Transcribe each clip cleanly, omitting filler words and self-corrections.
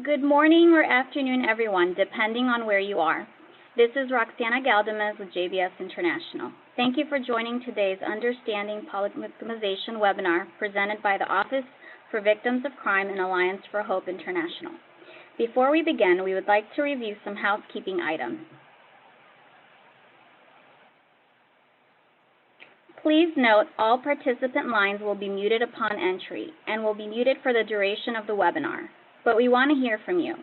Good morning or afternoon, everyone, depending on where you are. This is Roxana Galdames with JBS International. Thank you for joining today's Understanding Polyvictimization Webinar presented by the Office for Victims of Crime and Alliance for Hope International. Before we begin, we would like to review some housekeeping items. Please note all participant lines will be muted upon entry and will be muted for the duration of the webinar, but we want to hear from you.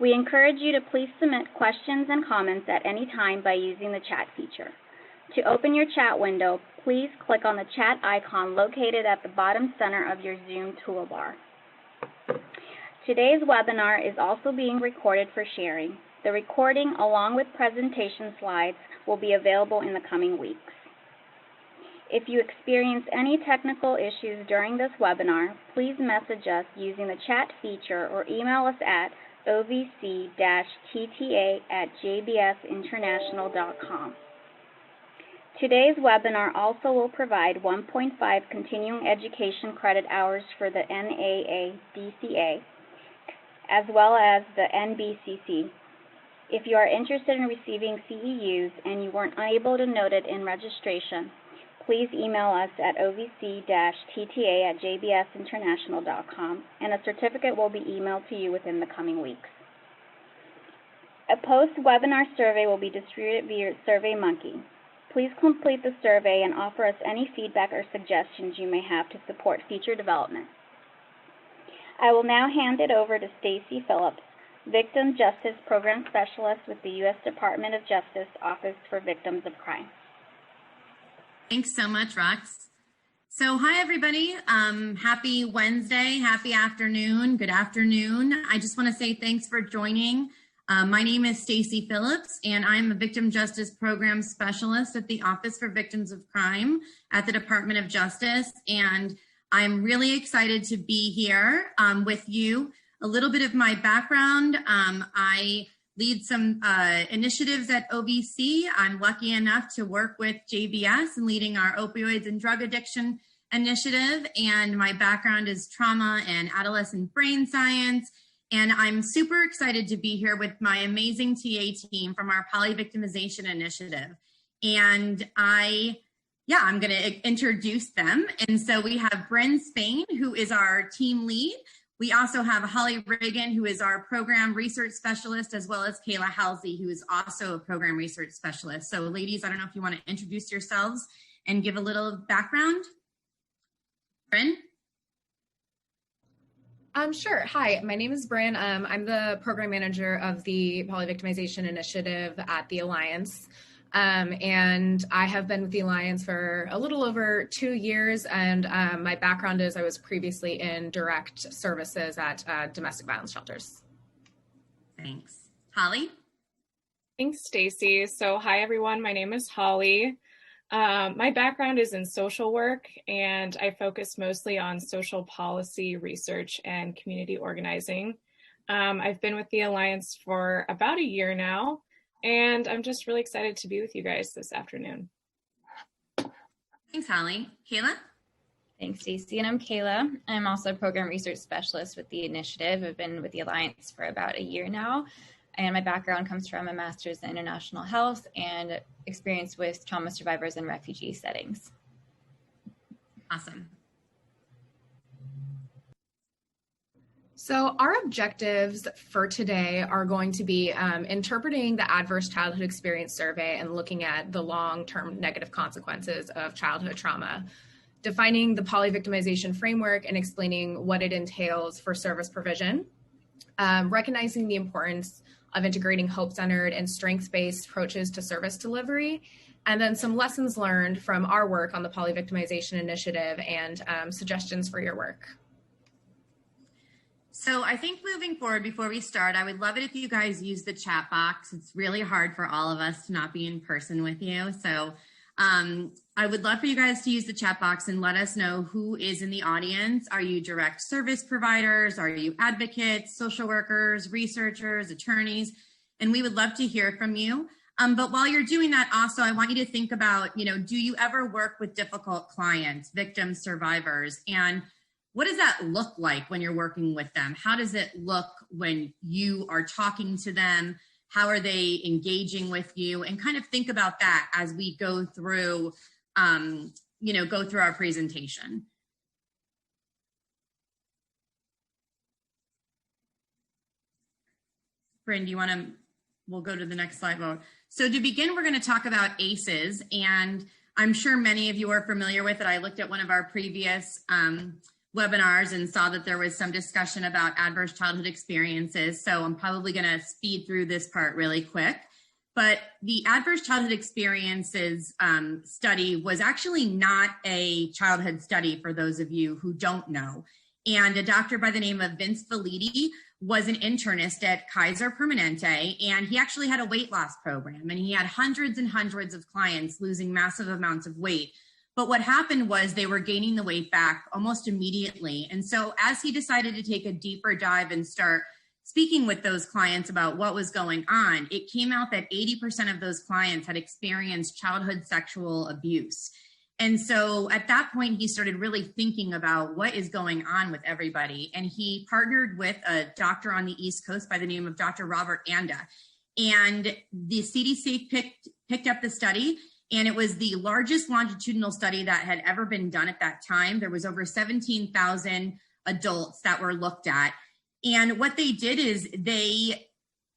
We encourage you to please submit questions and comments at any time by using the chat feature. To open your chat window, please click on the chat icon located at the bottom center of your Zoom toolbar. Today's webinar is also being recorded for sharing. The recording, along with presentation slides, will be available in the coming weeks. If you experience any technical issues during this webinar, please message us using the chat feature or email us at ovc-tta@jbsinternational.com. Today's webinar also will provide 1.5 continuing education credit hours for the NAADCA, as well as the NBCC. If you are interested in receiving CEUs and you weren't able to note it in registration, please email us at ovc-tta@jbsinternational.com, and a certificate will be emailed to you within the coming weeks. A post-webinar survey will be distributed via SurveyMonkey. Please complete the survey and offer us any feedback or suggestions you may have to support future development. I will now hand it over to Stacy Phillips, Victim Justice Program Specialist with the U.S. Department of Justice Office for Victims of Crime. Thanks so much, Rox. So hi, everybody. Happy Wednesday, happy afternoon, good afternoon. I just want to say thanks for joining. My name is Stacy Phillips, and I'm a Victim Justice Program Specialist at the Office for Victims of Crime at the Department of Justice, and I'm really excited to be here with you. A little bit of my background, I lead some initiatives at OVC. I'm lucky enough to work with JBS and leading our opioids and drug addiction initiative. And my background is trauma and adolescent brain science. And I'm super excited to be here with my amazing TA team from our Polyvictimization Initiative. And I'm going to introduce them. And so we have Bryn Spain, who is our team lead. We also have Holly Reagan, who is our program research specialist, as well as Kayla Halsey, who is also a program research specialist. So ladies, I don't know if you want to introduce yourselves and give a little background. Bryn? Sure. Hi, my name is Bryn. I'm the program manager of the Polyvictimization Initiative at the Alliance. And I have been with the Alliance for a little over 2 years, and my background is I was previously in direct services at domestic violence shelters. Thanks. Holly? Thanks, Stacy. So hi, everyone. My name is Holly. My background is in social work, and I focus mostly on social policy research and community organizing. I've been with the Alliance for about a year now, and I'm just really excited to be with you guys this afternoon. Thanks, Holly. Kayla? Thanks, Stacey. And I'm Kayla. I'm also a program research specialist with the initiative. I've been with the Alliance for about a year now. And my background comes from a master's in international health and experience with trauma survivors in refugee settings. Awesome. So our objectives for today are going to be interpreting the Adverse Childhood Experience Survey and looking at the long-term negative consequences of childhood trauma, defining the polyvictimization framework and explaining what it entails for service provision, recognizing the importance of integrating hope-centered and strengths-based approaches to service delivery, and then some lessons learned from our work on the Polyvictimization Initiative and suggestions for your work. So I think moving forward, before we start, I would love it if you guys use the chat box. It's really hard for all of us to not be in person with you. So I would love for you guys to use the chat box and let us know who is in the audience. Are you direct service providers? Are you advocates, social workers, researchers, attorneys? And we would love to hear from you. But while you're doing that, also, I want you to think about, do you ever work with difficult clients, victims, survivors? And what does that look like when you're working with them? How does it look when you are talking to them? How are they engaging with you? And kind of think about that as we go through, go through our presentation. Bryn, we'll go to the next slide. So to begin, we're going to talk about ACEs, and I'm sure many of you are familiar with it. I looked at one of our previous webinars and saw that there was some discussion about adverse childhood experiences. So I'm probably going to speed through this part really quick. But the adverse childhood experiences study was actually not a childhood study, for those of you who don't know. And a doctor by the name of Vince Felitti was an internist at Kaiser Permanente, and he actually had a weight loss program, and he had hundreds and hundreds of clients losing massive amounts of weight. But what happened was they were gaining the weight back almost immediately. And so as he decided to take a deeper dive and start speaking with those clients about what was going on, it came out that 80% of those clients had experienced childhood sexual abuse. And so at that point, he started really thinking about what is going on with everybody. And he partnered with a doctor on the East Coast by the name of Dr. Robert Anda. And the CDC picked up the study, and it was the largest longitudinal study that had ever been done at that time. There was over 17,000 adults that were looked at. And what they did is they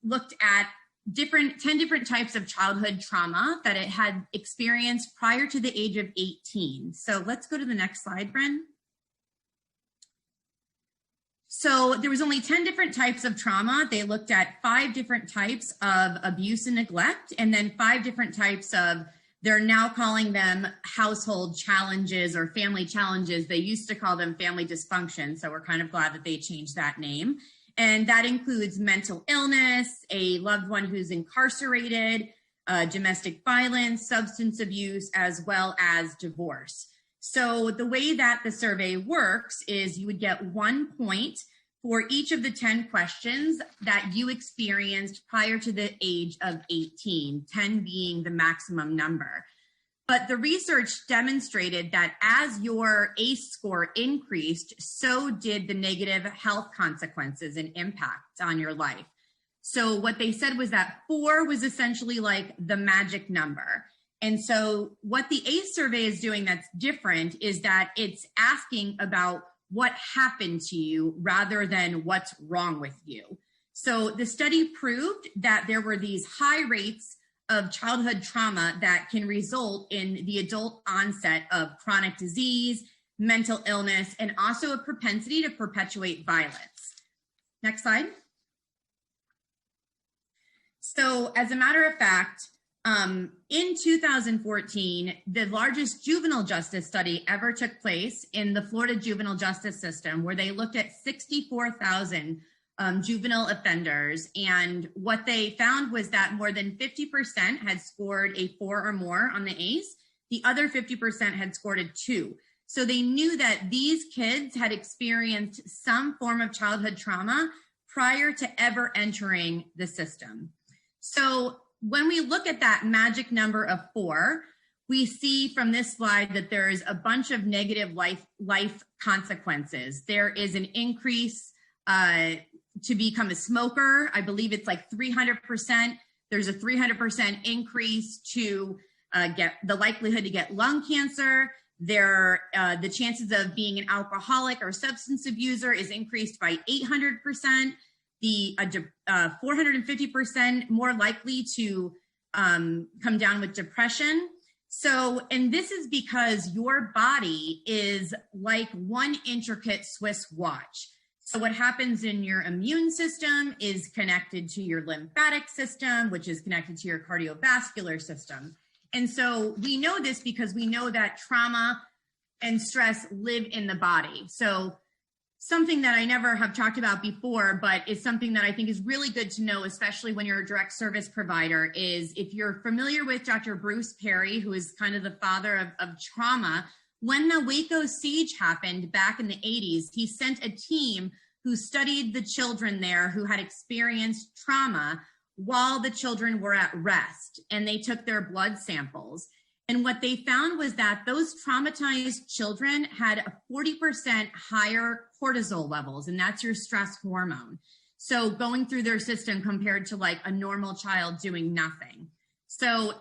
looked at 10 different types of childhood trauma that it had experienced prior to the age of 18. So let's go to the next slide, Bryn. So there was only 10 different types of trauma. They looked at 5 different types of abuse and neglect, and then 5 different types of, they're now calling them household challenges or family challenges. They used to call them family dysfunction. So we're kind of glad that they changed that name. And that includes mental illness, a loved one who's incarcerated, domestic violence, substance abuse, as well as divorce. So the way that the survey works is you would get 1 point for each of the 10 questions that you experienced prior to the age of 18, 10 being the maximum number. But the research demonstrated that as your ACE score increased, so did the negative health consequences and impact on your life. So what they said was that 4 was essentially like the magic number. And so what the ACE survey is doing that's different is that it's asking about what happened to you rather than what's wrong with you. So the study proved that there were these high rates of childhood trauma that can result in the adult onset of chronic disease, mental illness, and also a propensity to perpetuate violence. Next slide. So as a matter of fact, in 2014, the largest juvenile justice study ever took place in the Florida juvenile justice system, where they looked at 64,000 juvenile offenders. And what they found was that more than 50% had scored a 4 or more on the ACE. The other 50% had scored a 2. So they knew that these kids had experienced some form of childhood trauma prior to ever entering the system. So when we look at that magic number of 4, we see from this slide that there is a bunch of negative life consequences. There is an increase to become a smoker. I believe it's like 300%. There's a 300% increase to get the likelihood to get lung cancer. The chances of being an alcoholic or substance abuser is increased by 800%. The 450% more likely to come down with depression. So, and this is because your body is like one intricate Swiss watch. So what happens in your immune system is connected to your lymphatic system, which is connected to your cardiovascular system. And so we know this because we know that trauma and stress live in the body. So something that I never have talked about before, but is something that I think is really good to know, especially when you're a direct service provider, is if you're familiar with Dr. Bruce Perry, who is kind of the father of trauma, when the Waco siege happened back in the 80s, he sent a team who studied the children there who had experienced trauma while the children were at rest, and they took their blood samples. And what they found was that those traumatized children had a 40% higher cortisol levels, and that's your stress hormone. So going through their system compared to like a normal child doing nothing. So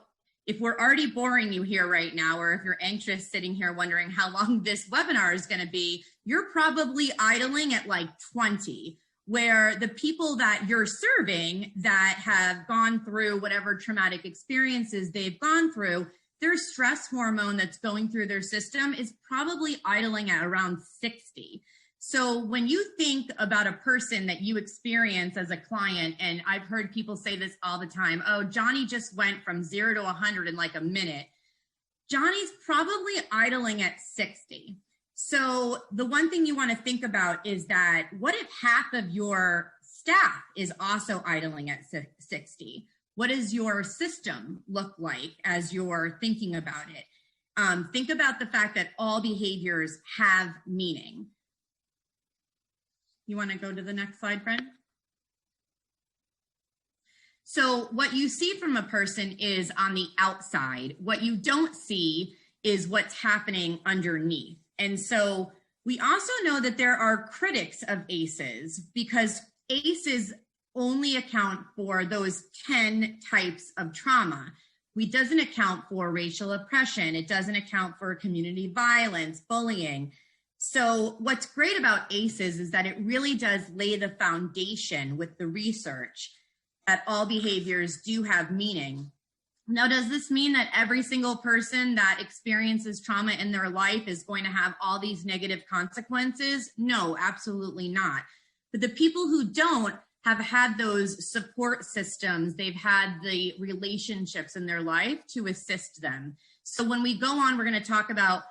if we're already boring you here right now, or if you're anxious sitting here wondering how long this webinar is going to be, you're probably idling at like 20, where the people that you're serving that have gone through whatever traumatic experiences they've gone through, their stress hormone that's going through their system is probably idling at around 60. So when you think about a person that you experience as a client, and I've heard people say this all the time, oh, Johnny just went from 0 to 100 in like a minute. Johnny's probably idling at 60. So the one thing you want to think about is that what if half of your staff is also idling at 60? What does your system look like as you're thinking about it? Think about the fact that all behaviors have meaning. You want to go to the next slide, friend? So what you see from a person is on the outside. What you don't see is what's happening underneath. And so we also know that there are critics of ACEs, because ACEs only account for those 10 types of trauma. It doesn't account for racial oppression. It doesn't account for community violence, bullying. So what's great about ACEs is that it really does lay the foundation with the research that all behaviors do have meaning. Now, does this mean that every single person that experiences trauma in their life is going to have all these negative consequences? No, absolutely not. But the people who don't have had those support systems, they've had the relationships in their life to assist them. So when we go on, we're going to talk about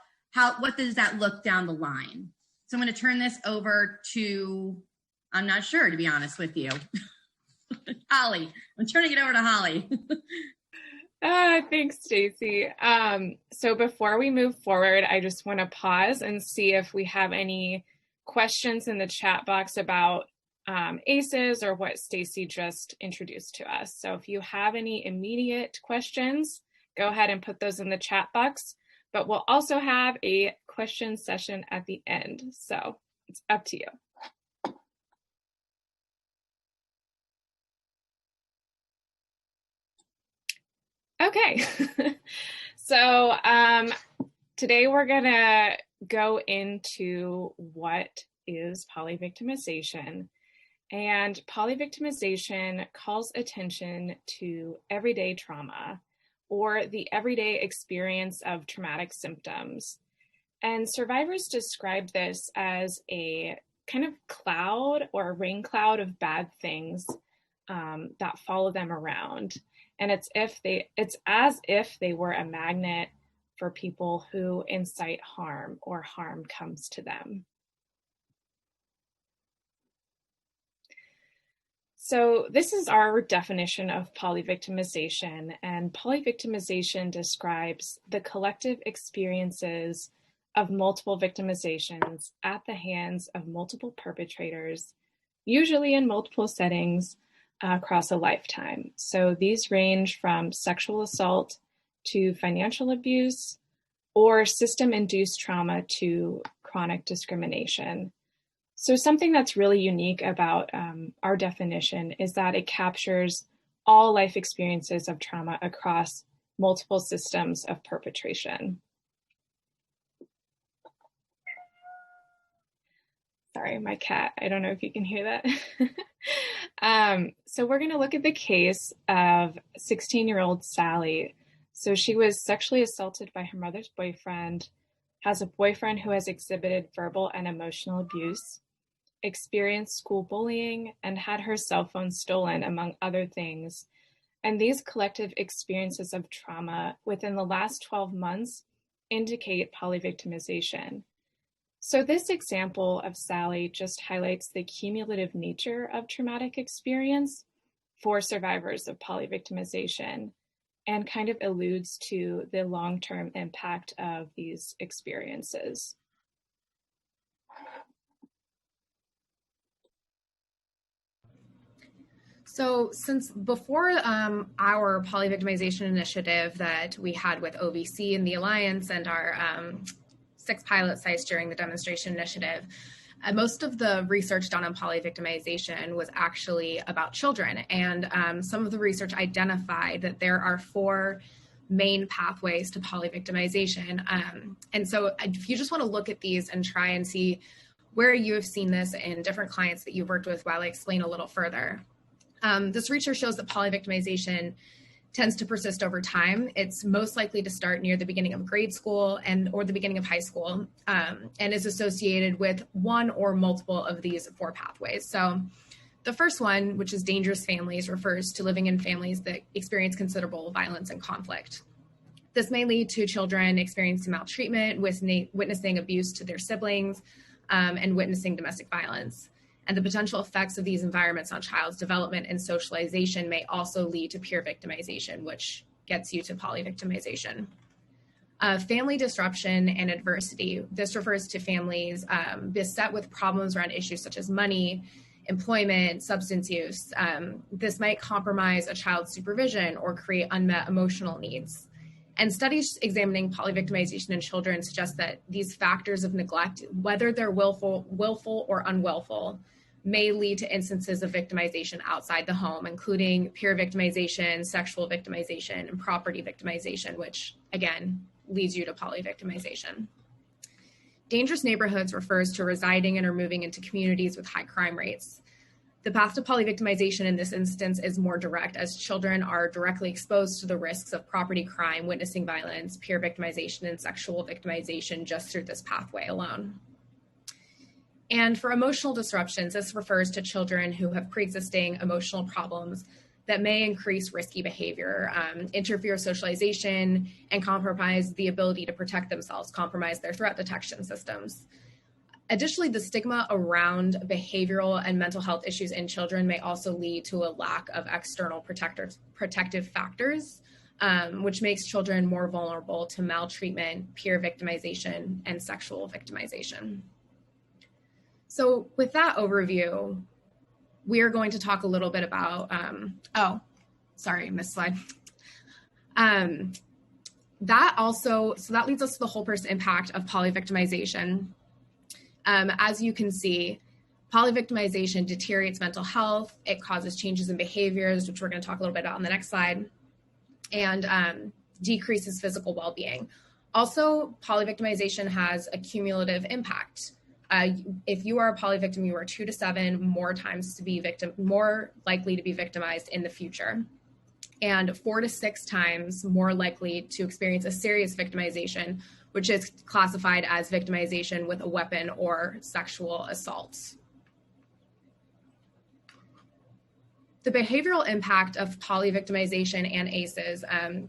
what does that look down the line? So I'm going to turn this over to, I'm not sure, to be honest with you. Holly, I'm turning it over to Holly. Thanks, Stacy. So before we move forward, I just want to pause and see if we have any questions in the chat box about ACEs or what Stacy just introduced to us. So if you have any immediate questions, go ahead and put those in the chat box. But we'll also have a question session at the end. So it's up to you. Okay. So today we're going to go into what is polyvictimization. And polyvictimization calls attention to everyday trauma, or the everyday experience of traumatic symptoms. And survivors describe this as a kind of cloud or a rain cloud of bad things that follow them around. And it's as if they were a magnet for people who incite harm or harm comes to them. So this is our definition of polyvictimization, and polyvictimization describes the collective experiences of multiple victimizations at the hands of multiple perpetrators, usually in multiple settings across a lifetime. So these range from sexual assault to financial abuse, or system-induced trauma to chronic discrimination. So something that's really unique about our definition is that it captures all life experiences of trauma across multiple systems of perpetration. Sorry, my cat, I don't know if you can hear that. So we're going to look at the case of 16-year-old Sally. So she was sexually assaulted by her mother's boyfriend, has a boyfriend who has exhibited verbal and emotional abuse, experienced school bullying, and had her cell phone stolen, among other things. And these collective experiences of trauma within the last 12 months indicate polyvictimization. So this example of Sally just highlights the cumulative nature of traumatic experience for survivors of polyvictimization, and kind of alludes to the long-term impact of these experiences. So since before our polyvictimization initiative that we had with OVC and the Alliance and our 6 pilot sites during the demonstration initiative, most of the research done on polyvictimization was actually about children. And some of the research identified that there are 4 main pathways to polyvictimization. And so if you just want to look at these and try and see where you have seen this in different clients that you've worked with while I explain a little further. This research shows that polyvictimization tends to persist over time. It's most likely to start near the beginning of grade school or the beginning of high school, and is associated with one or multiple of these 4 pathways. So the first one, which is dangerous families, refers to living in families that experience considerable violence and conflict. This may lead to children experiencing maltreatment, witnessing abuse to their siblings, and witnessing domestic violence. And the potential effects of these environments on child's development and socialization may also lead to peer victimization, which gets you to polyvictimization. Family disruption and adversity. This refers to families beset with problems around issues such as money, employment, substance use. This might compromise a child's supervision or create unmet emotional needs. And studies examining polyvictimization in children suggest that these factors of neglect, whether they're willful or unwillful, may lead to instances of victimization outside the home, including peer victimization, sexual victimization, and property victimization, which again leads you to polyvictimization. Dangerous neighborhoods refers to residing in or moving into communities with high crime rates. The path to polyvictimization in this instance is more direct, as children are directly exposed to the risks of property crime, witnessing violence, peer victimization, and sexual victimization just through this pathway alone. And for emotional disruptions, this refers to children who have pre-existing emotional problems that may increase risky behavior, interfere socialization, and compromise the ability to protect themselves, compromise their threat detection systems. Additionally, the stigma around behavioral and mental health issues in children may also lead to a lack of external protective factors, which makes children more vulnerable to maltreatment, peer victimization, and sexual victimization. So with that overview, we are going to talk a little bit about, missed slide. That leads us to the whole person impact of polyvictimization. As you can see, polyvictimization deteriorates mental health. It causes changes in behaviors, which we're going to talk a little bit about on the next slide, and decreases physical well-being. Also, polyvictimization has a cumulative impact. If you are a polyvictim, you are 2 to 7 more likely to be victimized in the future, and 4 to 6 times more likely to experience a serious victimization, which is classified as victimization with a weapon or sexual assault. The behavioral impact of polyvictimization and ACEs,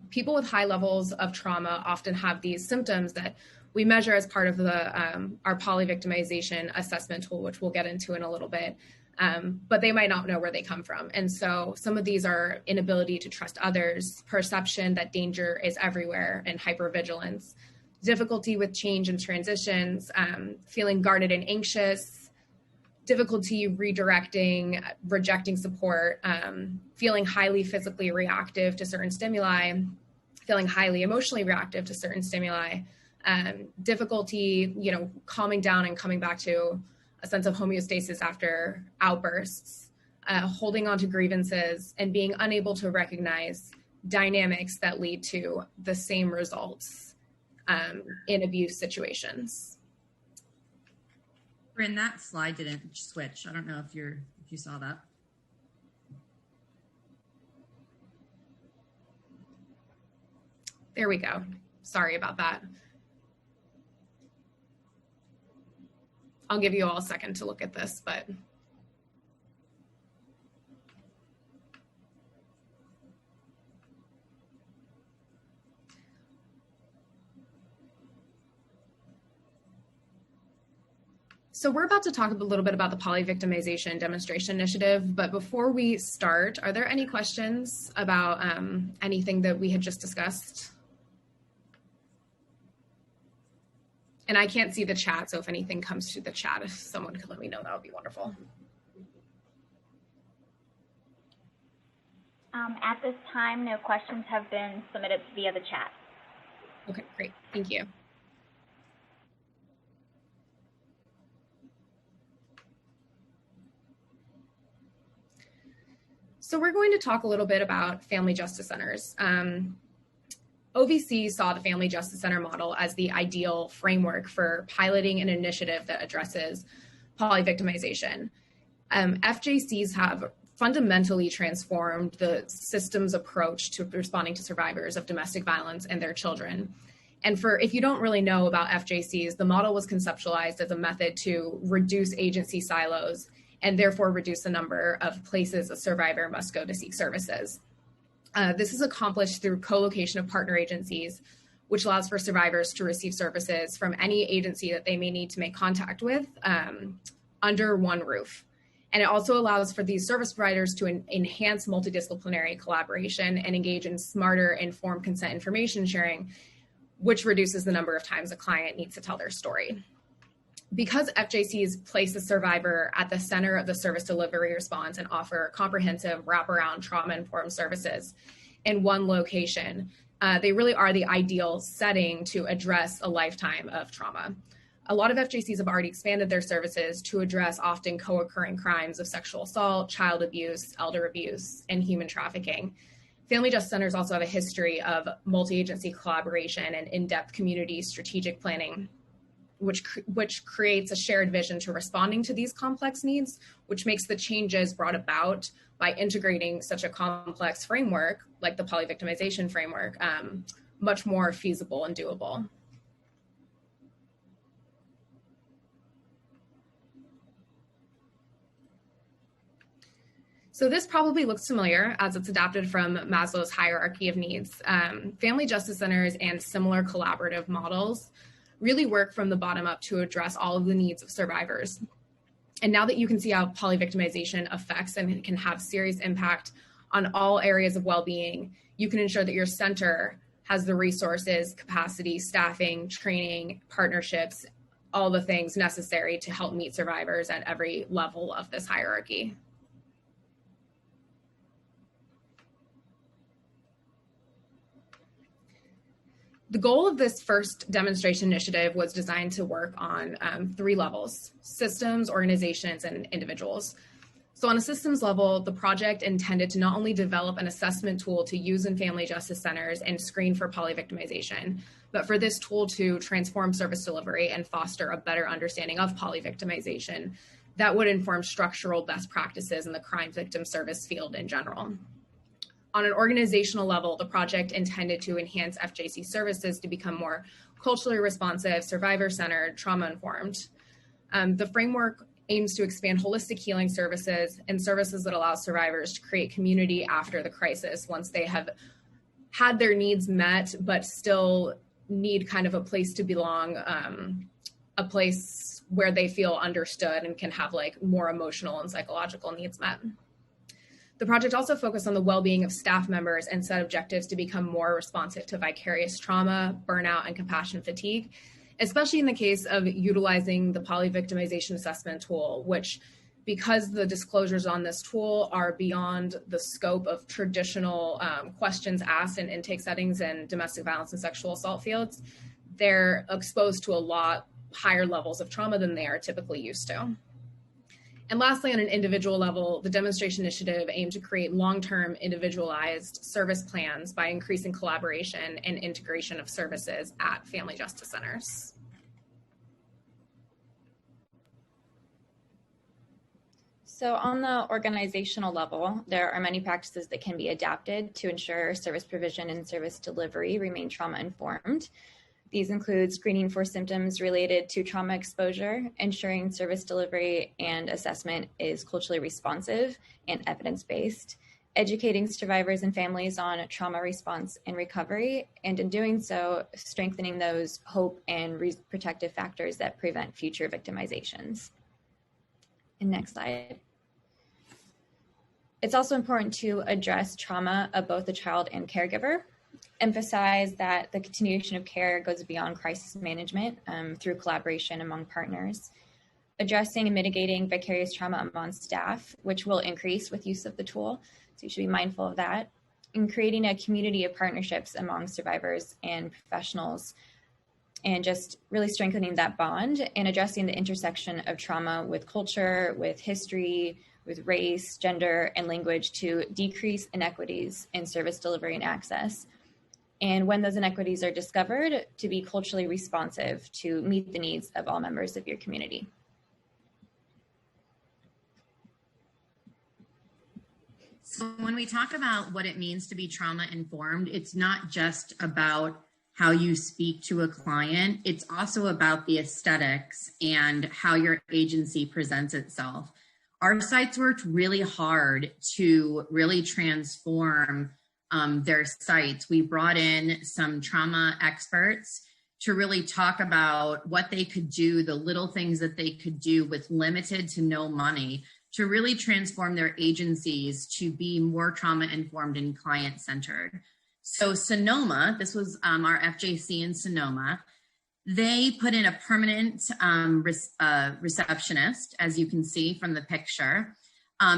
people with high levels of trauma often have these symptoms that we measure as part of our polyvictimization assessment tool, which we'll get into in a little bit, but they might not know where they come from. And so some of these are inability to trust others, perception that danger is everywhere, and hypervigilance, difficulty with change and transitions, feeling guarded and anxious, difficulty redirecting, rejecting support, feeling highly physically reactive to certain stimuli, feeling highly emotionally reactive to certain stimuli, difficulty, calming down and coming back to a sense of homeostasis after outbursts, holding on to grievances, and being unable to recognize dynamics that lead to the same results in abuse situations. Bryn, that slide didn't switch. I don't know if you saw that. There we go. Sorry about that. I'll give you all a second to look at this, but so we're about to talk a little bit about the polyvictimization demonstration initiative, but before we start, are there any questions about anything that we had just discussed? And I can't see the chat, so if anything comes through the chat, if someone could let me know, that would be wonderful. At this time, no questions have been submitted via the chat. Okay, great. Thank you. So we're going to talk a little bit about family justice centers. OVC saw the Family Justice Center model as the ideal framework for piloting an initiative that addresses polyvictimization. FJCs have fundamentally transformed the system's approach to responding to survivors of domestic violence and their children. And if you don't really know about FJCs, the model was conceptualized as a method to reduce agency silos and therefore reduce the number of places a survivor must go to seek services. This is accomplished through co-location of partner agencies, which allows for survivors to receive services from any agency that they may need to make contact with under one roof. And it also allows for these service providers to enhance multidisciplinary collaboration and engage in smarter informed consent information sharing, which reduces the number of times a client needs to tell their story. Because FJCs place the survivor at the center of the service delivery response and offer comprehensive wraparound trauma-informed services in one location, they really are the ideal setting to address a lifetime of trauma. A lot of FJCs have already expanded their services to address often co-occurring crimes of sexual assault, child abuse, elder abuse, and human trafficking. Family Justice Centers also have a history of multi-agency collaboration and in-depth community strategic planning, which creates a shared vision to responding to these complex needs, which makes the changes brought about by integrating such a complex framework, like the polyvictimization framework, much more feasible and doable. So this probably looks familiar as it's adapted from Maslow's hierarchy of needs. Family Justice Centers and similar collaborative models really work from the bottom up to address all of the needs of survivors. And now that you can see how polyvictimization affects and can have serious impact on all areas of well-being, you can ensure that your center has the resources, capacity, staffing, training, partnerships, all the things necessary to help meet survivors at every level of this hierarchy. The goal of this first demonstration initiative was designed to work on 3 levels: systems, organizations, and individuals. So on a systems level, the project intended to not only develop an assessment tool to use in family justice centers and screen for polyvictimization, but for this tool to transform service delivery and foster a better understanding of polyvictimization that would inform structural best practices in the crime victim service field in general. On an organizational level, the project intended to enhance FJC services to become more culturally responsive, survivor-centered, trauma-informed. The framework aims to expand holistic healing services and services that allow survivors to create community after the crisis once they have had their needs met, but still need kind of a place to belong, a place where they feel understood and can have like more emotional and psychological needs met. The project also focused on the well-being of staff members and set objectives to become more responsive to vicarious trauma, burnout, and compassion fatigue, especially in the case of utilizing the polyvictimization assessment tool, which, because the disclosures on this tool are beyond the scope of traditional questions asked in intake settings and domestic violence and sexual assault fields, they're exposed to a lot higher levels of trauma than they are typically used to. And lastly, on an individual level, the demonstration initiative aimed to create long-term individualized service plans by increasing collaboration and integration of services at family justice centers. So on the organizational level, there are many practices that can be adapted to ensure service provision and service delivery remain trauma-informed. These include screening for symptoms related to trauma exposure, ensuring service delivery and assessment is culturally responsive and evidence-based, educating survivors and families on trauma response and recovery, and in doing so, strengthening those hope and protective factors that prevent future victimizations. And next slide. It's also important to address trauma of both the child and caregiver. Emphasize that the continuation of care goes beyond crisis management through collaboration among partners. addressing and mitigating vicarious trauma among staff, which will increase with use of the tool. So you should be mindful of that. And creating a community of partnerships among survivors and professionals, and just really strengthening that bond and addressing the intersection of trauma with culture, with history, with race, gender, and language to decrease inequities in service delivery and access. And when those inequities are discovered, to be culturally responsive to meet the needs of all members of your community. So when we talk about what it means to be trauma informed, it's not just about how you speak to a client, it's also about the aesthetics and how your agency presents itself. Our sites worked really hard to really transform their sites. We brought in some trauma experts to really talk about what they could do, the little things that they could do with limited to no money to really transform their agencies to be more trauma informed and client centered. So Sonoma, this was our FJC in Sonoma, they put in a permanent receptionist, as you can see from the picture.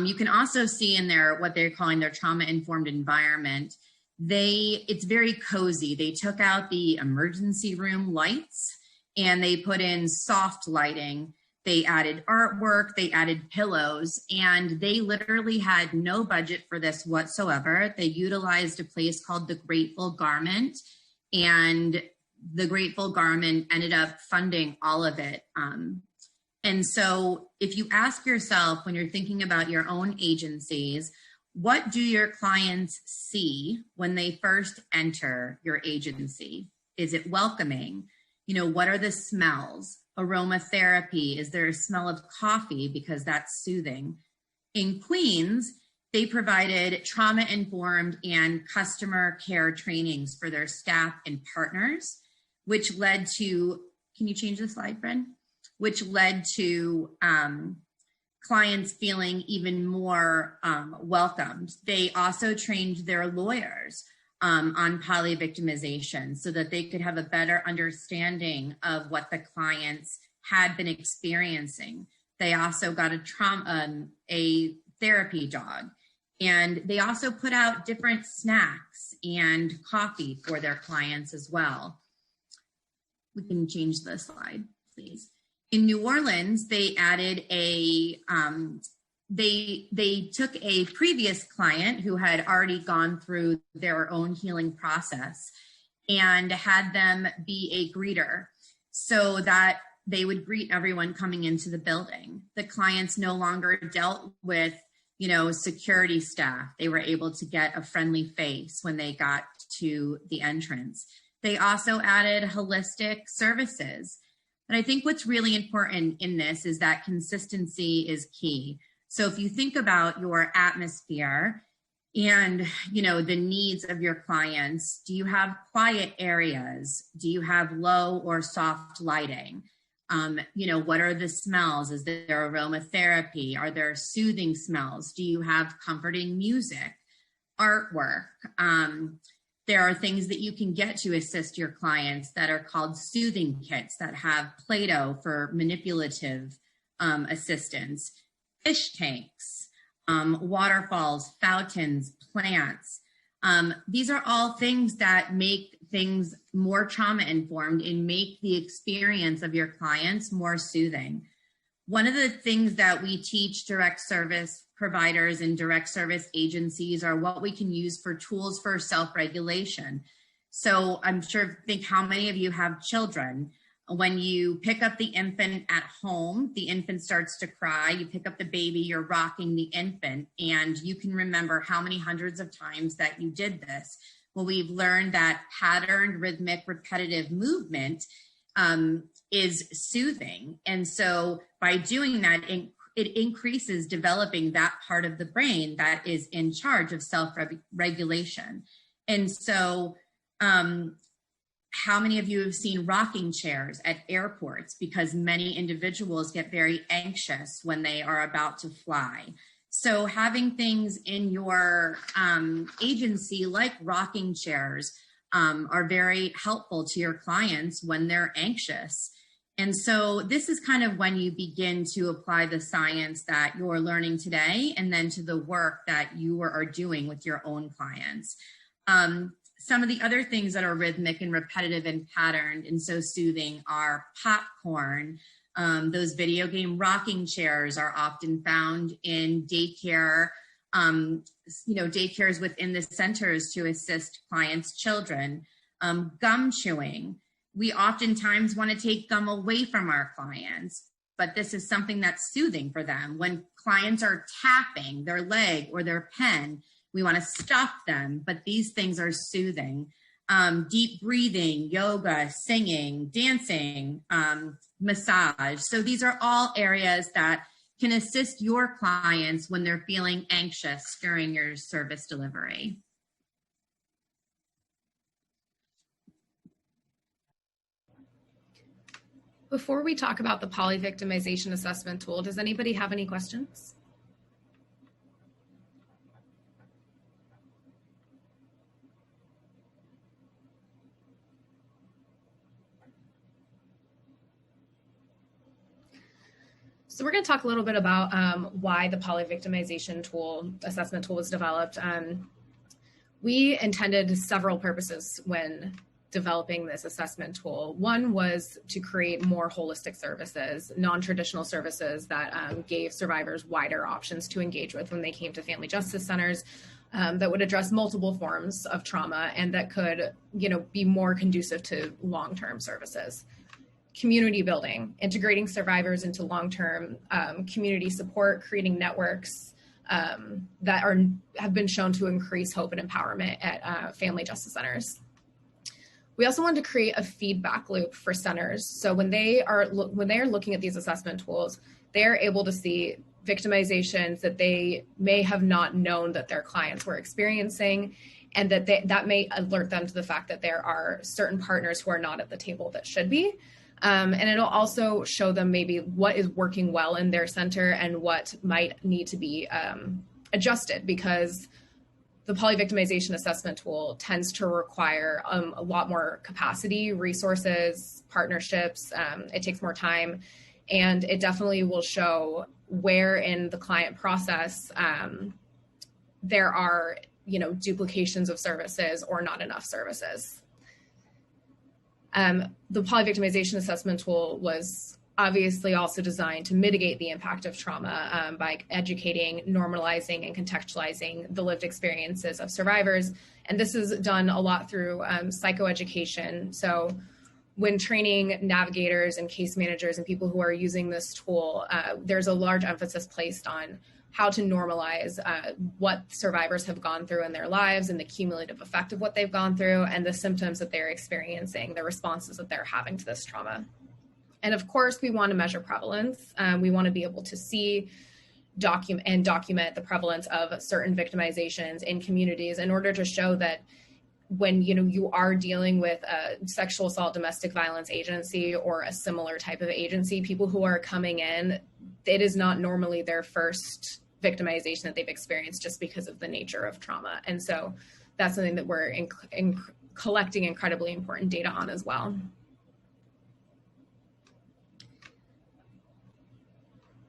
You can also see in there what they're calling their trauma-informed environment. It's very cozy. They took out the emergency room lights and they put in soft lighting. They added artwork, they added pillows, and they literally had no budget for this whatsoever. They utilized a place called the Grateful Garment, and the Grateful Garment ended up funding all of it. And so if you ask yourself when you're thinking about your own agencies, what do your clients see when they first enter your agency? Is it welcoming? You know, what are the smells? Aromatherapy, is there a smell of coffee because that's soothing? In Queens, they provided trauma-informed and customer care trainings for their staff and partners, which led to, can you change the slide, Bren? Which led to clients feeling even more welcomed. They also trained their lawyers on polyvictimization so that they could have a better understanding of what the clients had been experiencing. They also got a therapy dog, and they also put out different snacks and coffee for their clients as well. We can change the slide, please. In New Orleans, they added they took a previous client who had already gone through their own healing process and had them be a greeter so that they would greet everyone coming into the building. The clients no longer dealt with, you know, security staff. They were able to get a friendly face when they got to the entrance. They also added holistic services. And I think what's really important in this is that consistency is key. So if you think about your atmosphere and, you know, the needs of your clients, do you have quiet areas? Do you have low or soft lighting? You know, what are the smells? Is there aromatherapy? Are there soothing smells? Do you have comforting music, artwork? There are things that you can get to assist your clients that are called soothing kits that have Play-Doh for manipulative assistance, fish tanks, waterfalls, fountains, plants. These are all things that make things more trauma informed and make the experience of your clients more soothing. One of the things that we teach direct service providers and direct service agencies are what we can use for tools for self-regulation. So I'm sure, think how many of you have children. When you pick up the infant at home, the infant starts to cry, you pick up the baby, you're rocking the infant, and you can remember how many hundreds of times that you did this. Well, we've learned that patterned, rhythmic, repetitive movement is soothing. And so by doing that, it increases developing that part of the brain that is in charge of self-regulation. And so how many of you have seen rocking chairs at airports? Because many individuals get very anxious when they are about to fly. So having things in your agency like rocking chairs are very helpful to your clients when they're anxious. And so this is kind of when you begin to apply the science that you're learning today and then to the work that you are doing with your own clients. Some of the other things that are rhythmic and repetitive and patterned and so soothing are popcorn. Those video game rocking chairs are often found in daycare, daycares within the centers to assist clients' children. Gum chewing. We oftentimes want to take gum away from our clients, but this is something that's soothing for them. When clients are tapping their leg or their pen, we want to stop them, but these things are soothing. Deep breathing, yoga, singing, dancing, massage. So these are all areas that can assist your clients when they're feeling anxious during your service delivery. Before we talk about the polyvictimization assessment tool, does anybody have any questions? So we're going to talk a little bit about why the polyvictimization tool, assessment tool was developed. We intended several purposes when developing this assessment tool. One was to create more holistic services, non-traditional services that gave survivors wider options to engage with when they came to family justice centers, that would address multiple forms of trauma and that could, be more conducive to long-term services. Community building, integrating survivors into long-term community support, creating networks that have been shown to increase hope and empowerment at family justice centers. We also wanted to create a feedback loop for centers. So when they are looking at these assessment tools, they are able to see victimizations that they may have not known that their clients were experiencing, and that may alert them to the fact that there are certain partners who are not at the table that should be. And it'll also show them maybe what is working well in their center and what might need to be adjusted, because the polyvictimization assessment tool tends to require a lot more capacity, resources, partnerships. It takes more time, and it definitely will show where in the client process there are, duplications of services or not enough services. The polyvictimization assessment tool was obviously also designed to mitigate the impact of trauma by educating, normalizing, and contextualizing the lived experiences of survivors. And this is done a lot through psychoeducation. So when training navigators and case managers and people who are using this tool, there's a large emphasis placed on how to normalize what survivors have gone through in their lives and the cumulative effect of what they've gone through and the symptoms that they're experiencing, the responses that they're having to this trauma. And of course, we want to measure prevalence. We want to be able to see, document the prevalence of certain victimizations in communities in order to show that when you are dealing with a sexual assault, domestic violence agency or a similar type of agency, people who are coming in, it is not normally their first victimization that they've experienced just because of the nature of trauma. And so that's something that we're collecting incredibly important data on as well.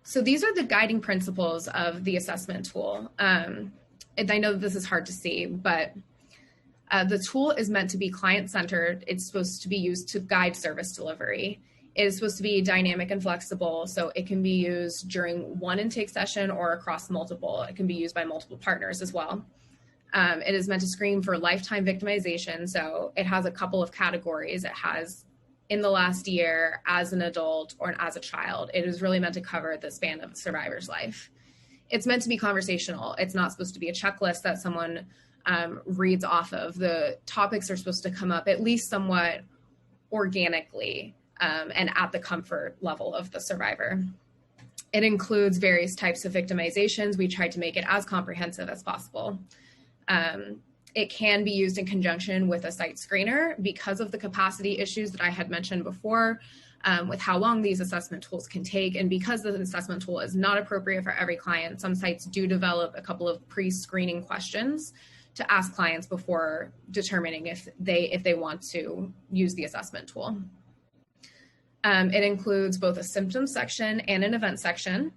So these are the guiding principles of the assessment tool. And I know this is hard to see, but the tool is meant to be client-centered. It's supposed to be used to guide service delivery. It is supposed to be dynamic and flexible, so it can be used during one intake session or across multiple. It can be used by multiple partners as well. It is meant to screen for lifetime victimization, so it has a couple of categories. It has in the last year, as an adult, or as a child. It is really meant to cover the span of a survivor's life. It's meant to be conversational. It's not supposed to be a checklist that someone reads off of. The topics are supposed to come up at least somewhat organically and at the comfort level of the survivor. It includes various types of victimizations. We tried to make it as comprehensive as possible. It can be used in conjunction with a site screener because of the capacity issues that I had mentioned before with how long these assessment tools can take. And because the assessment tool is not appropriate for every client, some sites do develop a couple of pre-screening questions to ask clients before determining if they want to use the assessment tool. It includes both a symptom section and an event section.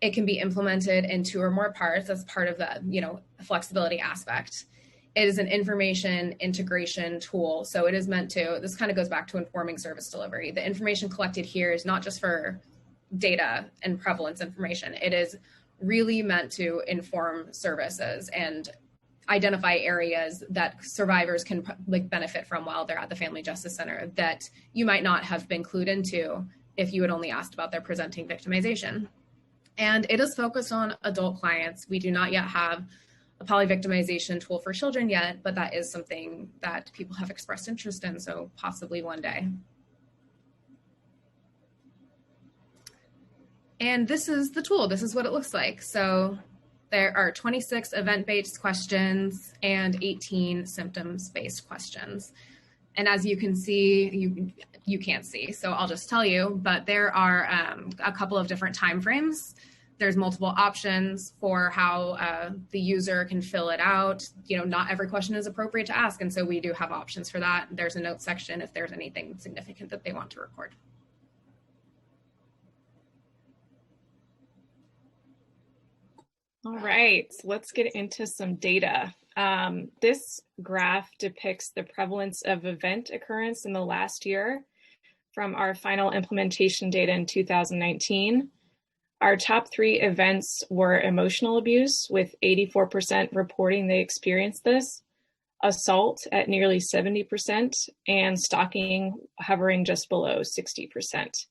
It can be implemented in 2 or more parts as part of the, flexibility aspect. It is an information integration tool. So it is meant to, this kind of goes back to informing service delivery. The information collected here is not just for data and prevalence information. It is really meant to inform services and identify areas that survivors can benefit from while they're at the Family Justice Center that you might not have been clued into if you had only asked about their presenting victimization. And it is focused on adult clients. We do not yet have a polyvictimization tool for children yet, but that is something that people have expressed interest in, so possibly one day. And this is the tool. This is what it looks like. So there are 26 event-based questions and 18 symptoms-based questions. And as you can see, you can't see, so I'll just tell you, but there are a couple of different time frames. There's multiple options for how the user can fill it out. Not every question is appropriate to ask, and so we do have options for that. There's a note section if there's anything significant that they want to record. All right, so let's get into some data. This graph depicts the prevalence of event occurrence in the last year from our final implementation data in 2019. Our top 3 events were emotional abuse, with 84% reporting they experienced this, assault at nearly 70%, and stalking hovering just below 60%.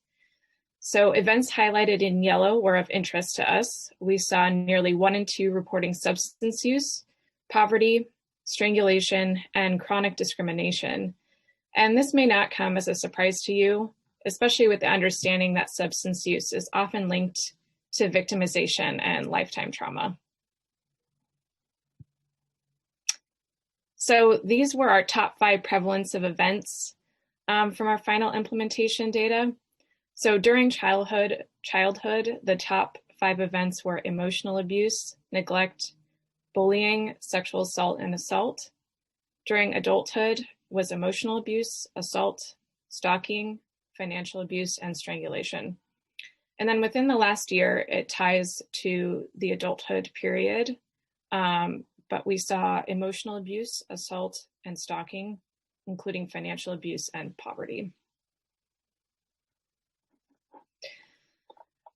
So events highlighted in yellow were of interest to us. We saw nearly 1 in 2 reporting substance use, poverty, strangulation, and chronic discrimination. And this may not come as a surprise to you, especially with the understanding that substance use is often linked to victimization and lifetime trauma. So these were our top 5 prevalence of events from our final implementation data. So during childhood, the top 5 events were emotional abuse, neglect, bullying, sexual assault, and assault. During adulthood was emotional abuse, assault, stalking, financial abuse, and strangulation. And then within the last year, it ties to the adulthood period, but we saw emotional abuse, assault, and stalking, including financial abuse and poverty.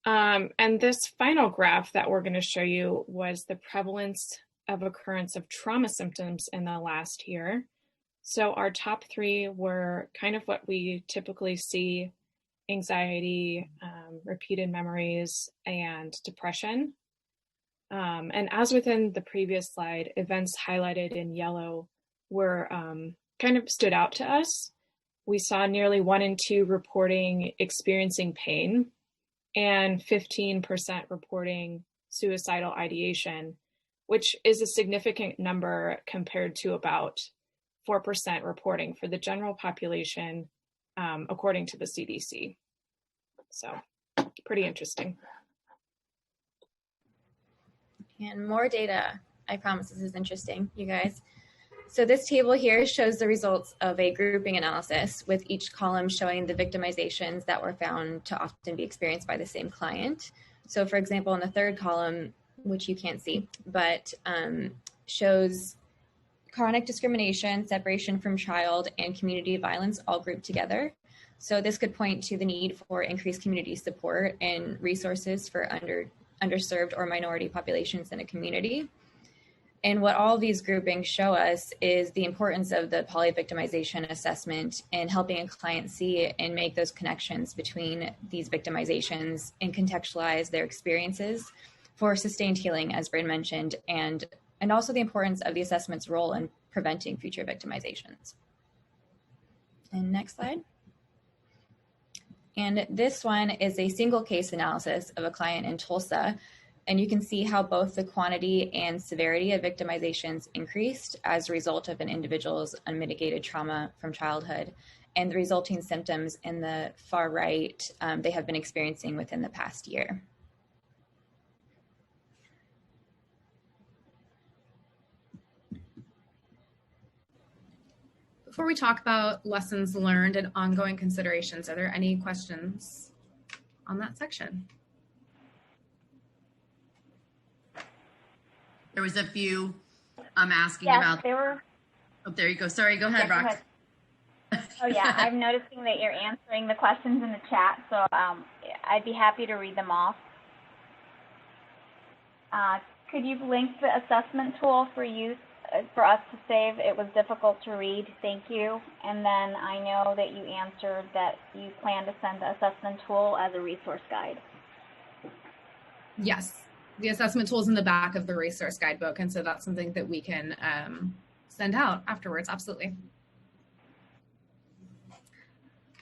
And this final graph that we're going to show you was the prevalence of occurrence of trauma symptoms in the last year. So our top 3 were kind of what we typically see: anxiety, repeated memories, and depression. And as within the previous slide, events highlighted in yellow were kind of stood out to us. We saw nearly 1 in 2 reporting experiencing pain, and 15% reporting suicidal ideation, which is a significant number compared to about 4% reporting for the general population, according to the CDC. So pretty interesting. And more data. I promise this is interesting, you guys. So this table here shows the results of a grouping analysis, with each column showing the victimizations that were found to often be experienced by the same client. So for example, in the 3rd column, which you can't see, but shows chronic discrimination, separation from child, and community violence all grouped together. So this could point to the need for increased community support and resources for underserved or minority populations in a community. And what all these groupings show us is the importance of the polyvictimization assessment in helping a client see and make those connections between these victimizations and contextualize their experiences for sustained healing, as Bryn mentioned, and also the importance of the assessment's role in preventing future victimizations. And next slide. And this one is a single case analysis of a client in Tulsa. And you can see how both the quantity and severity of victimizations increased as a result of an individual's unmitigated trauma from childhood, and the resulting symptoms in the far right they have been experiencing within the past year. before we talk about lessons learned and ongoing considerations, are there any questions on that section? There was a few asking Yes, about. there were. Oh, there you go. Sorry, go ahead, Yeah, Rox. Oh yeah, I'm noticing that you're answering the questions in the chat, so I'd be happy to read them off. Could you link the assessment tool for use for us to save? It was difficult to read. Thank you. And then I know that you answered that you plan to send the assessment tool as a resource guide. Yes, the assessment tool is in the back of the resource guidebook, and so that's something that we can send out afterwards. Absolutely.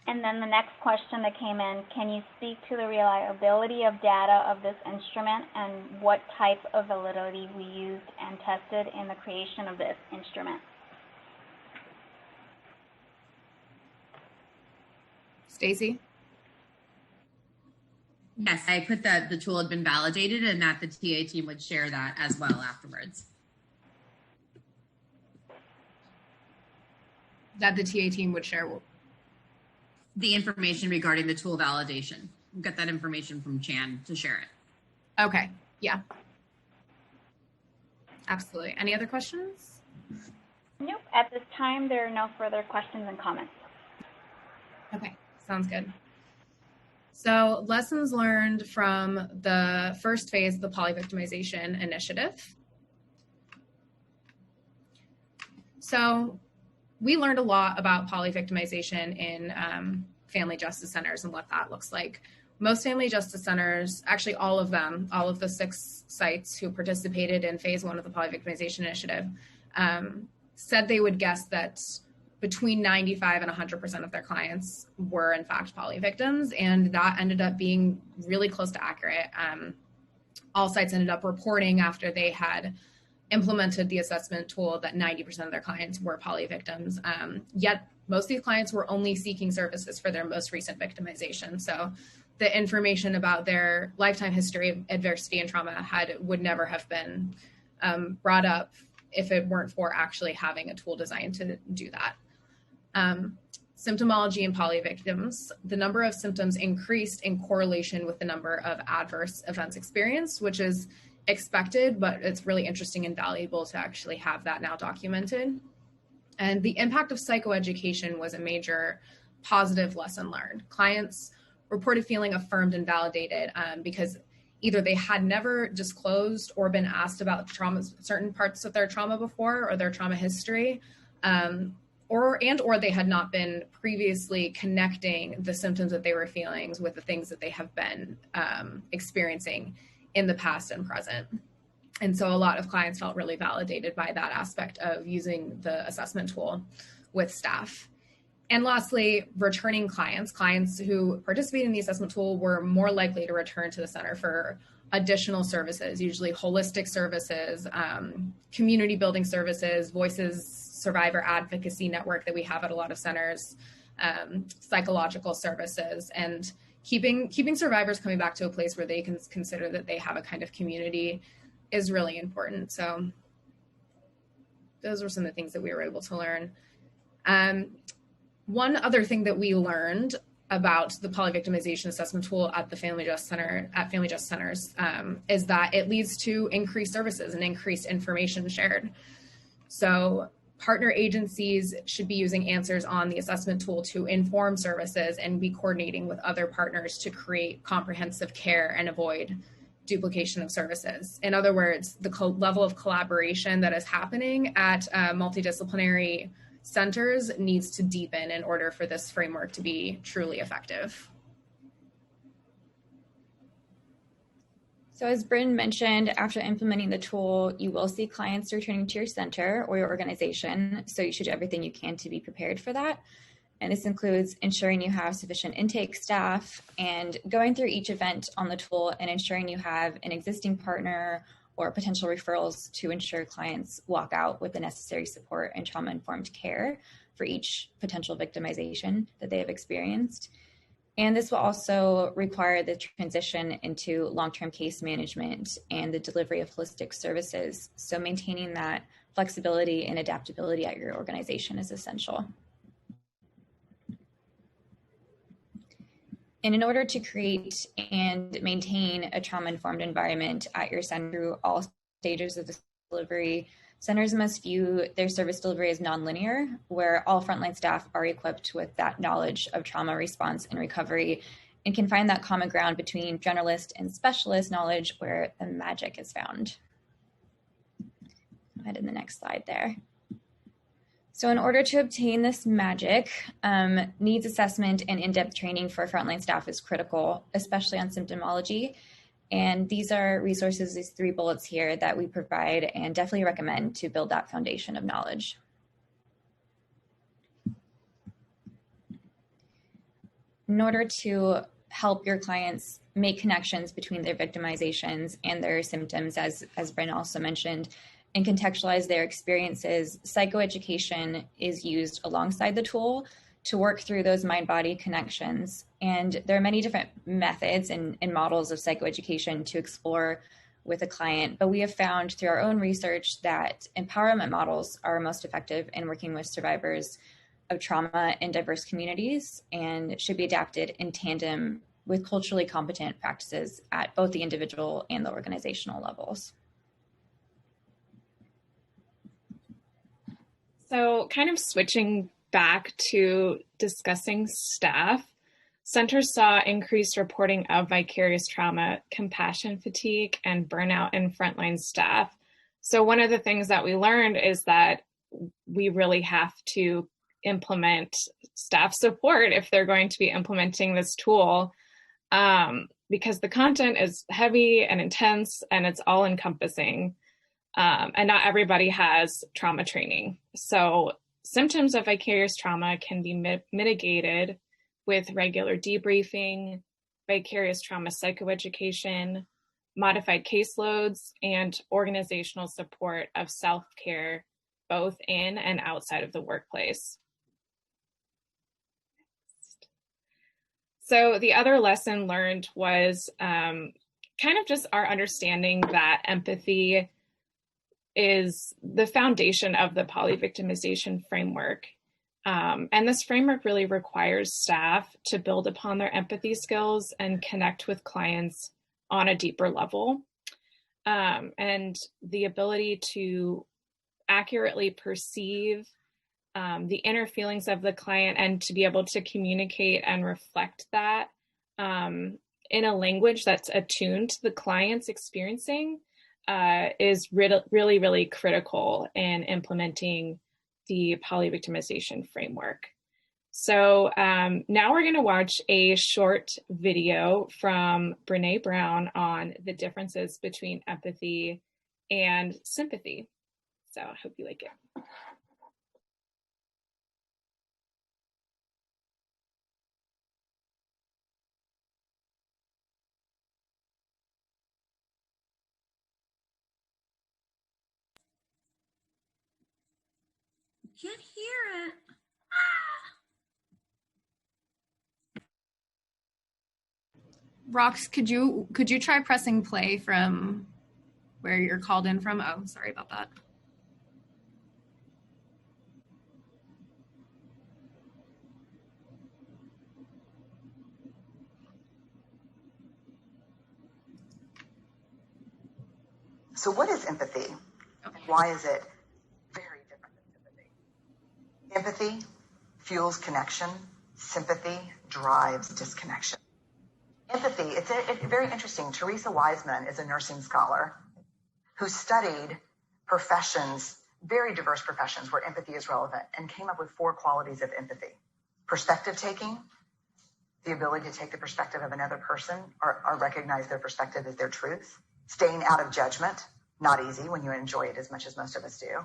And then the next question that came in, can you speak to the reliability of data of this instrument and what type of validity we used and tested in the creation of this instrument? Stacy? Yes, I put that the tool had been validated and that the TA team would share that as well afterwards. That the TA team would share the information regarding the tool validation. We'll get that information from Chan to share it. Okay, yeah. Absolutely. Any other questions? Nope, at this time there are no further questions and comments. Okay, sounds good. So lessons learned from the first phase of the Polyvictimization Initiative. So we learned a lot about polyvictimization in family justice centers and what that looks like. Most family justice centers, actually all of them, all of the 6 sites who participated in phase 1 of the Polyvictimization Initiative, said they would guess that between 95 and 100% of their clients were in fact polyvictims, and that ended up being really close to accurate. All sites ended up reporting after they had implemented the assessment tool that 90% of their clients were polyvictims, yet most of these clients were only seeking services for their most recent victimization. So the information about their lifetime history of adversity and trauma would never have been brought up if it weren't for actually having a tool designed to do that. Symptomology in polyvictims, the number of symptoms increased in correlation with the number of adverse events experienced, which is expected, but it's really interesting and valuable to actually have that now documented. And the impact of psychoeducation was a major positive lesson learned. Clients reported feeling affirmed and validated because either they had never disclosed or been asked about trauma, certain parts of their trauma before or their trauma history, or they had not been previously connecting the symptoms that they were feeling with the things that they have been experiencing in the past and present. And so a lot of clients felt really validated by that aspect of using the assessment tool with staff. And lastly, returning clients who participated in the assessment tool were more likely to return to the center for additional services, usually holistic services, community building services, Voices Survivor Advocacy Network that we have at a lot of centers, psychological services, and keeping survivors coming back to a place where they can consider that they have a kind of community is really important. So those were some of the things that we were able to learn. One other thing that we learned about the polyvictimization assessment tool at the Family Justice Centers is that it leads to increased services and increased information shared. So partner agencies should be using answers on the assessment tool to inform services and be coordinating with other partners to create comprehensive care and avoid duplication of services. In other words, the level of collaboration that is happening at multidisciplinary centers needs to deepen in order for this framework to be truly effective. So as Bryn mentioned, after implementing the tool, you will see clients returning to your center or your organization, so you should do everything you can to be prepared for that. And this includes ensuring you have sufficient intake staff and going through each event on the tool and ensuring you have an existing partner or potential referrals to ensure clients walk out with the necessary support and trauma-informed care for each potential victimization that they have experienced. And this will also require the transition into long-term case management and the delivery of holistic services. So maintaining that flexibility and adaptability at your organization is essential. And in order to create and maintain a trauma-informed environment at your center through all stages of the delivery, centers must view their service delivery as nonlinear, where all frontline staff are equipped with that knowledge of trauma response and recovery and can find that common ground between generalist and specialist knowledge where the magic is found. Go ahead in the next slide there. So in order to obtain this magic, needs assessment and in-depth training for frontline staff is critical, especially on symptomology. And these are resources, these 3 bullets here that we provide and definitely recommend to build that foundation of knowledge. In order to help your clients make connections between their victimizations and their symptoms, as Bryn also mentioned, and contextualize their experiences, psychoeducation is used alongside the tool to work through those mind-body connections. And there are many different methods and models of psychoeducation to explore with a client, but we have found through our own research that empowerment models are most effective in working with survivors of trauma in diverse communities and should be adapted in tandem with culturally competent practices at both the individual and the organizational levels. So kind of switching back to discussing staff, centers saw increased reporting of vicarious trauma, compassion fatigue, and burnout in frontline staff. So one of the things that we learned is that we really have to implement staff support if they're going to be implementing this tool, because the content is heavy and intense and it's all encompassing. And not everybody has trauma training. So symptoms of vicarious trauma can be mitigated with regular debriefing, vicarious trauma psychoeducation, modified caseloads, and organizational support of self-care, both in and outside of the workplace. So the other lesson learned was kind of just our understanding that empathy is the foundation of the polyvictimization framework. And this framework really requires staff to build upon their empathy skills and connect with clients on a deeper level. And the ability to accurately perceive the inner feelings of the client and to be able to communicate and reflect that in a language that's attuned to the client's experiencing is really, really critical in implementing the polyvictimization framework. So now we're going to watch a short video from Brene Brown on the differences between empathy and sympathy. So I hope you like it. Can't hear it. Rox, could you try pressing play from where you're called in from? Oh, sorry about that. So what is empathy? Okay. Why is it very different than sympathy? Empathy fuels connection. Sympathy drives disconnection. Empathy, it's very interesting. Teresa Wiseman is a nursing scholar who studied professions, very diverse professions where empathy is relevant, and came up with 4 qualities of empathy. Perspective taking, the ability to take the perspective of another person or recognize their perspective as their truth. Staying out of judgment, not easy when you enjoy it as much as most of us do.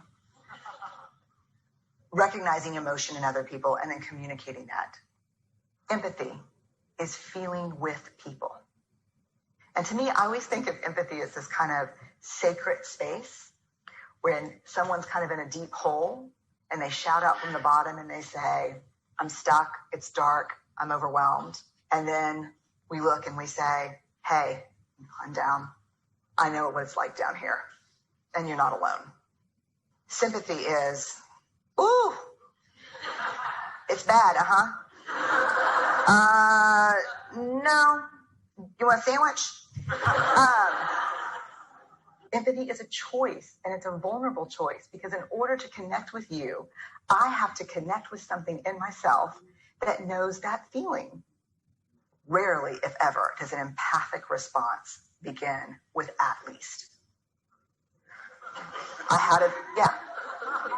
Recognizing emotion in other people and then communicating that. Empathy is feeling with people. And to me, I always think of empathy as this kind of sacred space when someone's kind of in a deep hole and they shout out from the bottom and they say, I'm stuck, it's dark, I'm overwhelmed. And then we look and we say, hey, I'm down. I know what it's like down here, and you're not alone. Sympathy is, ooh, it's bad, No. You want a sandwich? Empathy is a choice, and it's a vulnerable choice, because in order to connect with you, I have to connect with something in myself that knows that feeling. Rarely, if ever, does an empathic response begin with "at least."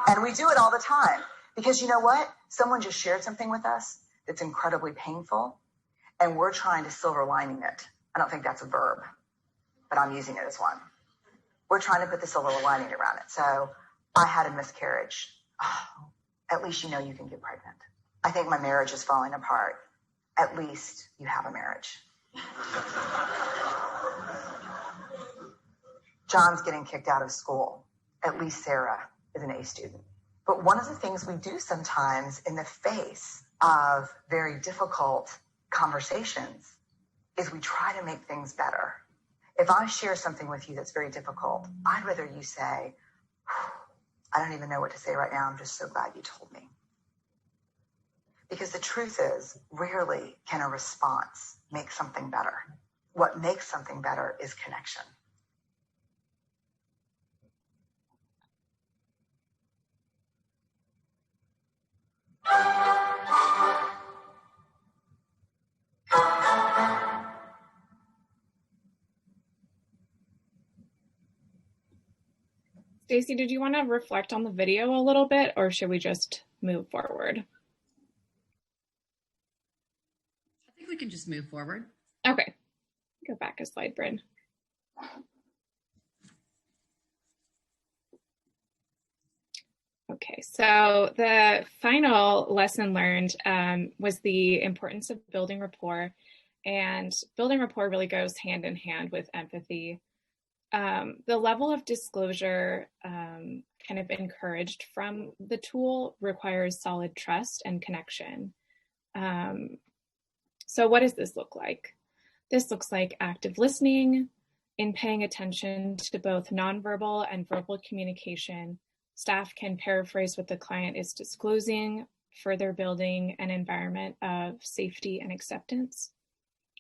And we do it all the time, because you know what? Someone just shared something with us that's incredibly painful, and we're trying to silver lining it. I don't think that's a verb, but I'm using it as one. We're trying to put the silver lining around it. So I had a miscarriage. Oh, at least you know you can get pregnant. I think my marriage is falling apart. At least you have a marriage. John's getting kicked out of school. At least Sarah is an A student. But one of the things we do sometimes in the face of very difficult conversations is we try to make things better. If I share something with you that's very difficult, I'd rather you say, I don't even know what to say right now. I'm just so glad you told me. Because the truth is, rarely can a response make something better. What makes something better is connection. Stacy, did you want to reflect on the video a little bit, or should we just move forward? I think we can just move forward. Okay, go back a slide, Bryn. Okay, so the final lesson learned was the importance of building rapport, and building rapport really goes hand in hand with empathy. The level of disclosure kind of encouraged from the tool requires solid trust and connection. So what does this look like? This looks like active listening, in paying attention to both nonverbal and verbal communication. Staff can paraphrase what the client is disclosing, further building an environment of safety and acceptance.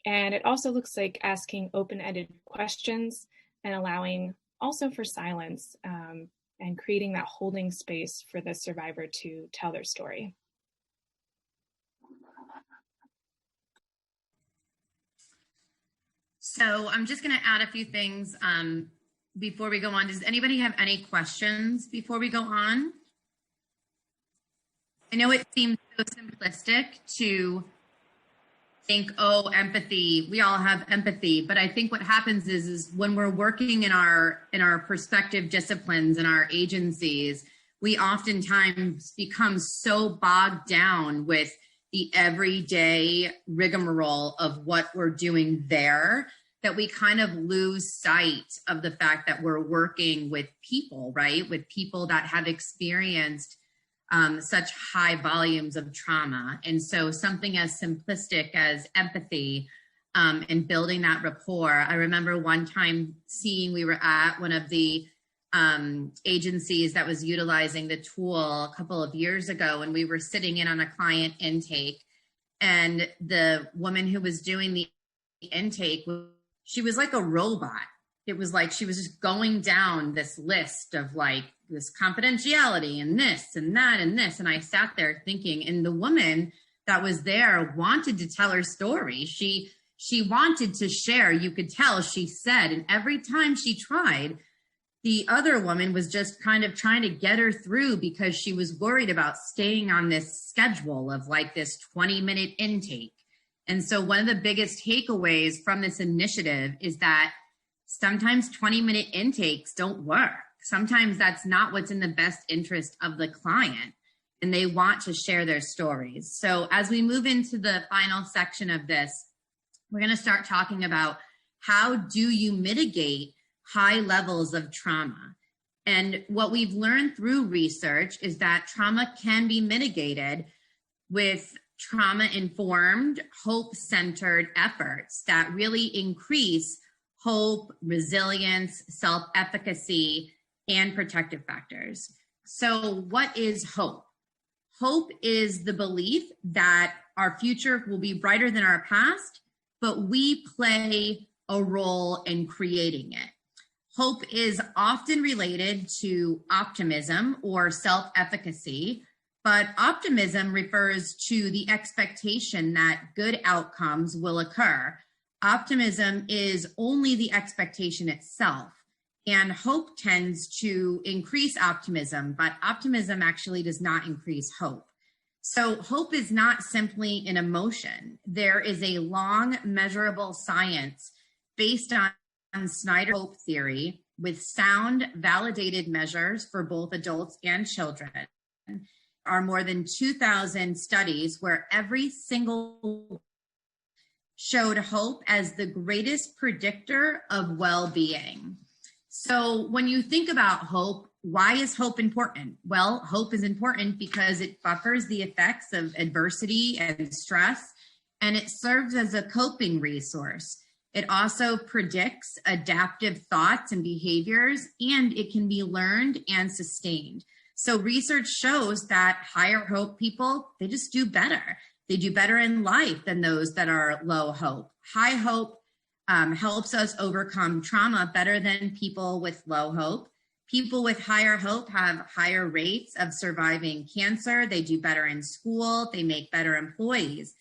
And it also looks like asking open-ended questions and allowing also for silence and creating that holding space for the survivor to tell their story. So I'm just going to add a few things before we go on. Does anybody have any questions before we go on? I know it seems so simplistic to think, oh, empathy, we all have empathy. But I think what happens is when we're working in our perspective disciplines and our agencies, we oftentimes become so bogged down with the everyday rigmarole of what we're doing there that we kind of lose sight of the fact that we're working with people, right? With people that have experienced such high volumes of trauma. And so something as simplistic as empathy and building that rapport. I remember one time we were at one of the agencies that was utilizing the tool a couple of years ago, and we were sitting in on a client intake, and the woman who was doing the intake, she was like a robot. It was like she was just going down this list of like this confidentiality and this and that and this. And I sat there thinking, and the woman that was there wanted to tell her story. She wanted to share. You could tell she said, and every time she tried, the other woman was just kind of trying to get her through because she was worried about staying on this schedule of like this 20-minute intake. And so one of the biggest takeaways from this initiative is that sometimes 20-minute intakes don't work. Sometimes that's not what's in the best interest of the client, and they want to share their stories. So as we move into the final section of this, we're going to start talking about how do you mitigate high levels of trauma. And what we've learned through research is that trauma can be mitigated with trauma-informed, hope-centered efforts that really increase hope, resilience, self-efficacy, and protective factors. So what is hope? Hope is the belief that our future will be brighter than our past but we play a role in creating it. Hope is often related to optimism or self-efficacy, but optimism refers to the expectation that good outcomes will occur. Optimism is only the expectation itself, and hope tends to increase optimism, but optimism actually does not increase hope. So hope is not simply an emotion. There is a long, measurable science based on Snyder hope theory with sound, validated measures for both adults and children. There are more than 2,000 studies where every single showed hope as the greatest predictor of well-being. So when you think about hope, why is hope important? Well, hope is important because it buffers the effects of adversity and stress, and it serves as a coping resource. It also predicts adaptive thoughts and behaviors, and it can be learned and sustained. So research shows that higher hope people, they just do better. They do better in life than those that are low hope. High hope helps us overcome trauma better than people with low hope. People with higher hope have higher rates of surviving cancer. They do better in school. They make better employees.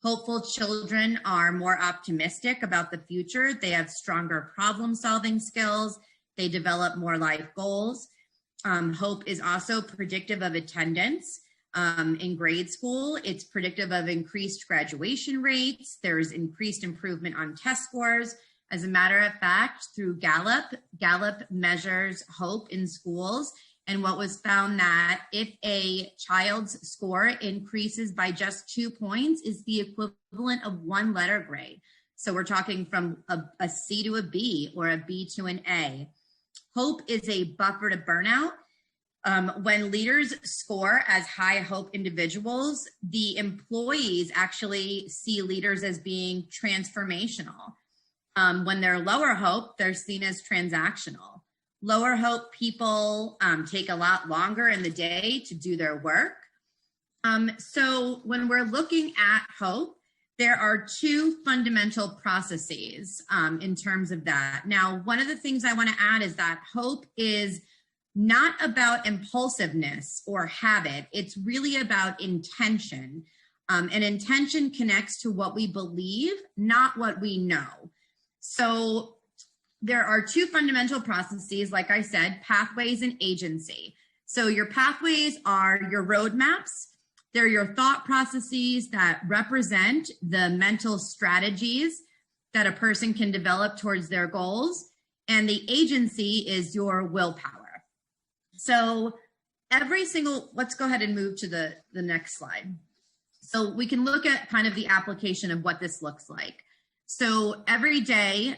Hopeful children are more optimistic about the future. They have stronger problem-solving skills. They develop more life goals. Hope is also predictive of attendance in grade school. It's predictive of increased graduation rates. There's increased improvement on test scores. As a matter of fact, through Gallup measures hope in schools. And what was found that if a child's score increases by just 2 points is the equivalent of 1 letter grade. So we're talking from a C to a B or a B to an A. Hope is a buffer to burnout. When leaders score as high hope individuals, the employees actually see leaders as being transformational. When they're lower hope, they're seen as transactional. Lower hope people take a lot longer in the day to do their work. So when we're looking at hope, there are 2 fundamental processes in terms of that. Now, one of the things I want to add is that hope is not about impulsiveness or habit. It's really about intention. And intention connects to what we believe, not what we know. So there are 2 fundamental processes, like I said, pathways and agency. So your pathways are your roadmaps. They're your thought processes that represent the mental strategies that a person can develop towards their goals. And the agency is your willpower. So let's go ahead and move to the next slide. So we can look at kind of the application of what this looks like. So every day,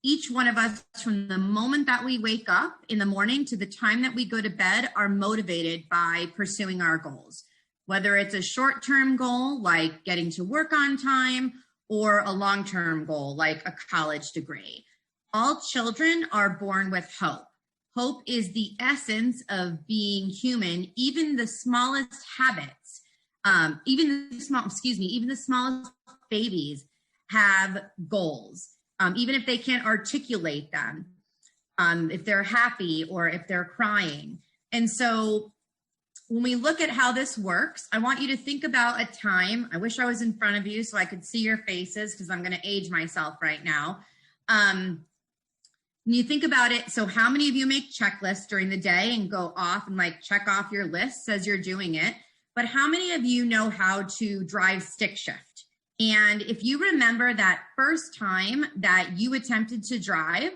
each one of us, from the moment that we wake up in the morning to the time that we go to bed, are motivated by pursuing our goals. Whether it's a short-term goal, like getting to work on time, or a long-term goal, like a college degree. All children are born with hope. Hope is the essence of being human. Even the smallest habits, even the smallest babies have goals. Even if they can't articulate them, if they're happy or if they're crying. And so when we look at how this works, I want you to think about a time. I wish I was in front of you so I could see your faces because I'm going to age myself right now. When you think about it, so how many of you make checklists during the day and go off and like check off your lists as you're doing it? But how many of you know how to drive stick shift? And if you remember that first time that you attempted to drive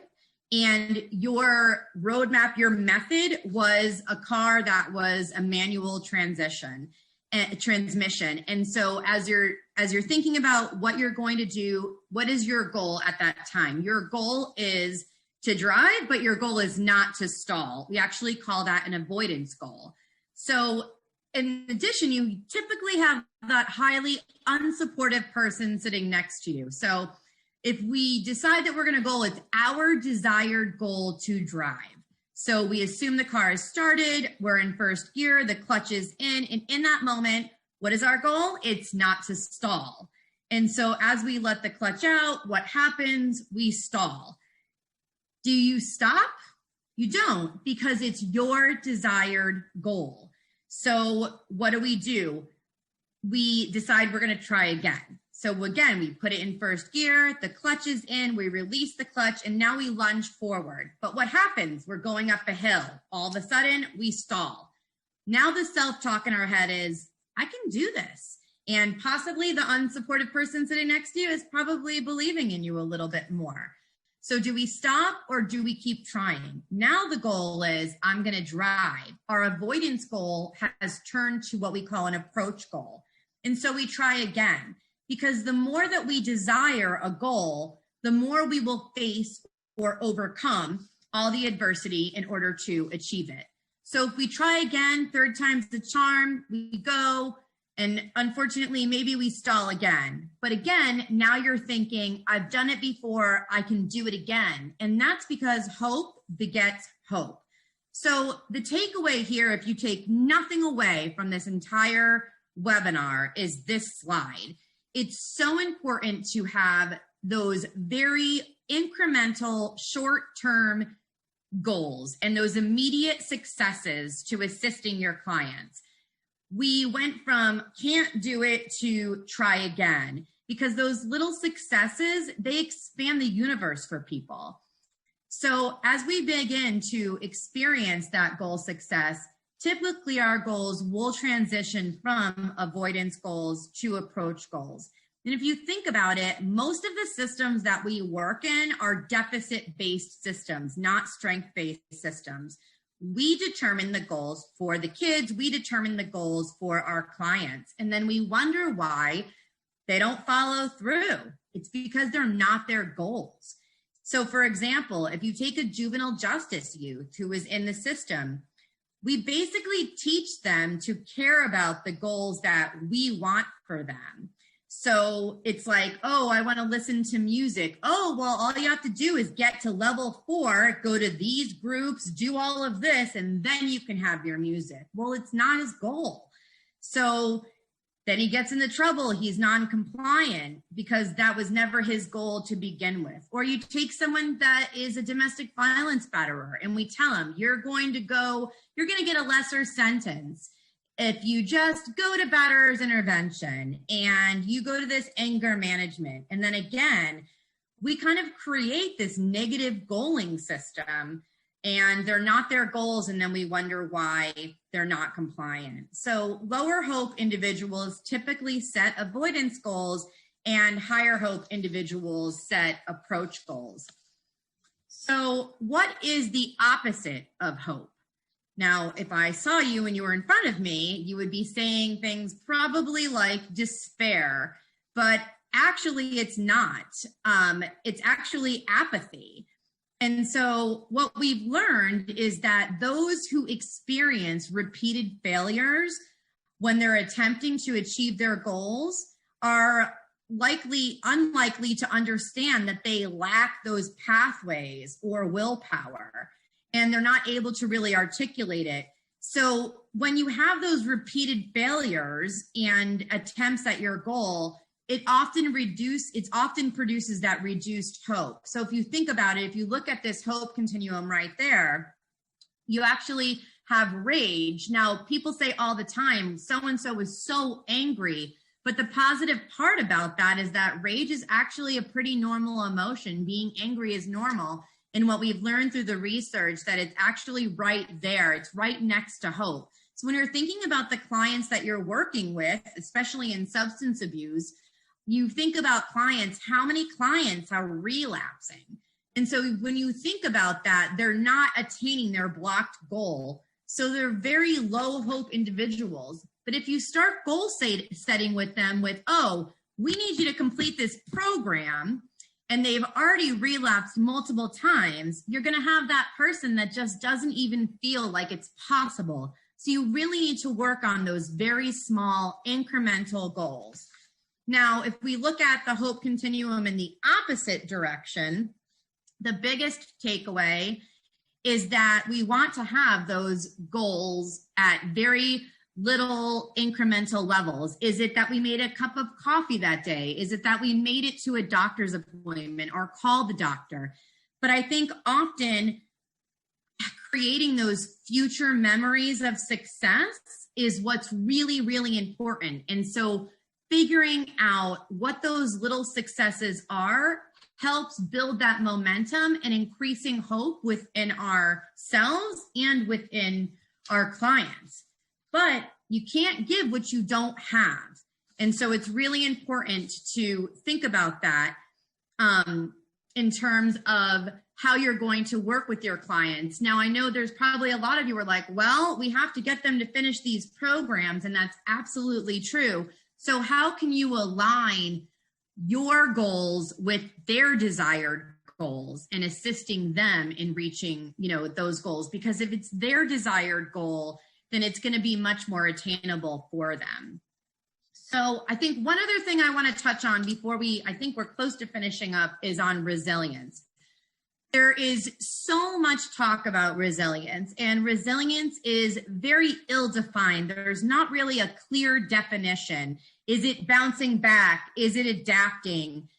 and your roadmap, your method was a car that was a manual transmission. And so as you're thinking about what you're going to do, what is your goal at that time? Your goal is to drive, but your goal is not to stall. We actually call that an avoidance goal. So in addition, you typically have that highly unsupportive person sitting next to you. So if we decide that we're going to go, it's our desired goal to drive. So we assume the car is started, we're in first gear, the clutch is in, and in that moment, what is our goal? It's not to stall. And so as we let the clutch out, what happens? We stall. Do you stop? You don't, because it's your desired goal. So what do? We decide we're going to try again. So again, we put it in first gear, the clutch is in, we release the clutch, and now we lunge forward. But what happens? We're going up a hill. All of a sudden, we stall. Now the self-talk in our head is, I can do this. And possibly the unsupportive person sitting next to you is probably believing in you a little bit more. So do we stop or do we keep trying? Now the goal is, I'm going to drive. Our avoidance goal has turned to what we call an approach goal. And so we try again, because the more that we desire a goal, the more we will face or overcome all the adversity in order to achieve it. So if we try again, third time's the charm, we go, and unfortunately, maybe we stall again. But again, now you're thinking, I've done it before, I can do it again. And that's because hope begets hope. So the takeaway here, if you take nothing away from this entire webinar, is this slide. It's so important to have those very incremental short-term goals and those immediate successes to assisting your clients. We went from can't do it to try again, because those little successes, they expand the universe for people. So as we begin to experience that goal success, typically our goals will transition from avoidance goals to approach goals. And if you think about it, most of the systems that we work in are deficit-based systems, not strength-based systems. We determine the goals for the kids, we determine the goals for our clients, and then we wonder why they don't follow through. It's because they're not their goals. So for example, if you take a juvenile justice youth who is in the system, we basically teach them to care about the goals that we want for them. So it's like, oh, I want to listen to music. Oh, well, all you have to do is get to level 4, go to these groups, do all of this, and then you can have your music. Well, it's not his goal. So then he gets into trouble. He's non-compliant because that was never his goal to begin with. Or you take someone that is a domestic violence batterer and we tell him, you're going to get a lesser sentence if you just go to batterer's intervention and you go to this anger management. And then again, we kind of create this negative goaling system, and they're not their goals, and then we wonder why they're not compliant. So lower hope individuals typically set avoidance goals, and higher hope individuals set approach goals. So what is the opposite of hope? Now, if I saw you and you were in front of me, you would be saying things probably like despair, but actually it's not. It's actually apathy. And so what we've learned is that those who experience repeated failures when they're attempting to achieve their goals are unlikely to understand that they lack those pathways or willpower, and they're not able to really articulate it. So when you have those repeated failures and attempts at your goal, it often produces that reduced hope. So if you think about it, if you look at this hope continuum right there, you actually have rage. Now, people say all the time, so-and-so was so angry, but the positive part about that is that rage is actually a pretty normal emotion. Being angry is normal. And what we've learned through the research, that it's actually right there. It's right next to hope. So when you're thinking about the clients that you're working with, especially in substance abuse, you think about clients, how many clients are relapsing? And so when you think about that, they're not attaining their blocked goal. So they're very low hope individuals. But if you start goal setting with them with, oh, we need you to complete this program, and they've already relapsed multiple times, you're going to have that person that just doesn't even feel like it's possible. So you really need to work on those very small incremental goals. Now, if we look at the hope continuum in the opposite direction, the biggest takeaway is that we want to have those goals at very little incremental levels? Is it that we made a cup of coffee that day? Is it that we made it to a doctor's appointment or called the doctor? But I think often creating those future memories of success is what's really, really important. And so figuring out what those little successes are helps build that momentum and increasing hope within ourselves and within our clients. But you can't give what you don't have. And so it's really important to think about that in terms of how you're going to work with your clients. Now, I know there's probably a lot of you are like, well, we have to get them to finish these programs, and that's absolutely true. So how can you align your goals with their desired goals and assisting them in reaching, those goals? Because if it's their desired goal, then it's going to be much more attainable for them. So I think one other thing I want to touch on before I think we're close to finishing up, is on resilience. There is so much talk about resilience, and resilience is very ill-defined. There's not really a clear definition. Is it bouncing back? Is it adapting?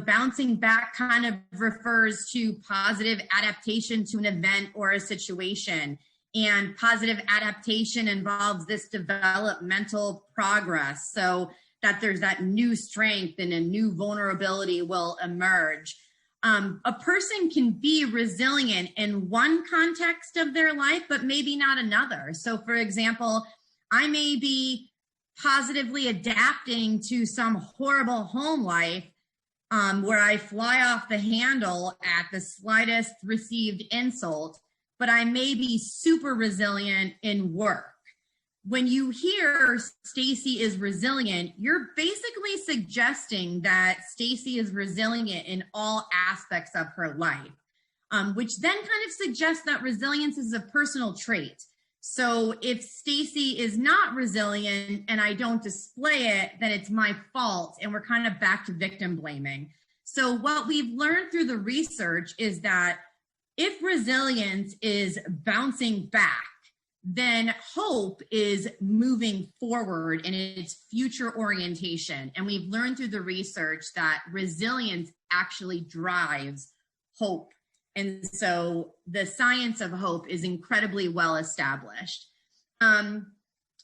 Bouncing back kind of refers to positive adaptation to an event or a situation. And positive adaptation involves this developmental progress, so that there's that new strength and a new vulnerability will emerge. A person can be resilient in one context of their life, but maybe not another. So for example, I may be positively adapting to some horrible home life where I fly off the handle at the slightest received insult, but I may be super resilient in work. When you hear Stacy is resilient, you're basically suggesting that Stacy is resilient in all aspects of her life, which then kind of suggests that resilience is a personal trait. So if Stacy is not resilient and I don't display it, then it's my fault, and we're kind of back to victim blaming. So what we've learned through the research is that if resilience is bouncing back, then hope is moving forward in its future orientation. And we've learned through the research that resilience actually drives hope. And so the science of hope is incredibly well established.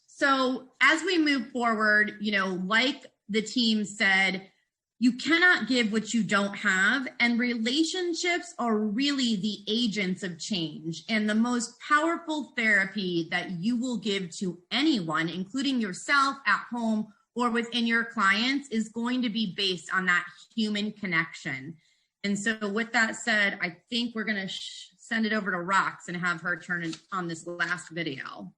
So as we move forward, like the team said, you cannot give what you don't have, and relationships are really the agents of change. And the most powerful therapy that you will give to anyone, including yourself at home or within your clients, is going to be based on that human connection. And so with that said, I think we're going to send it over to Rox and have her turn on this last video.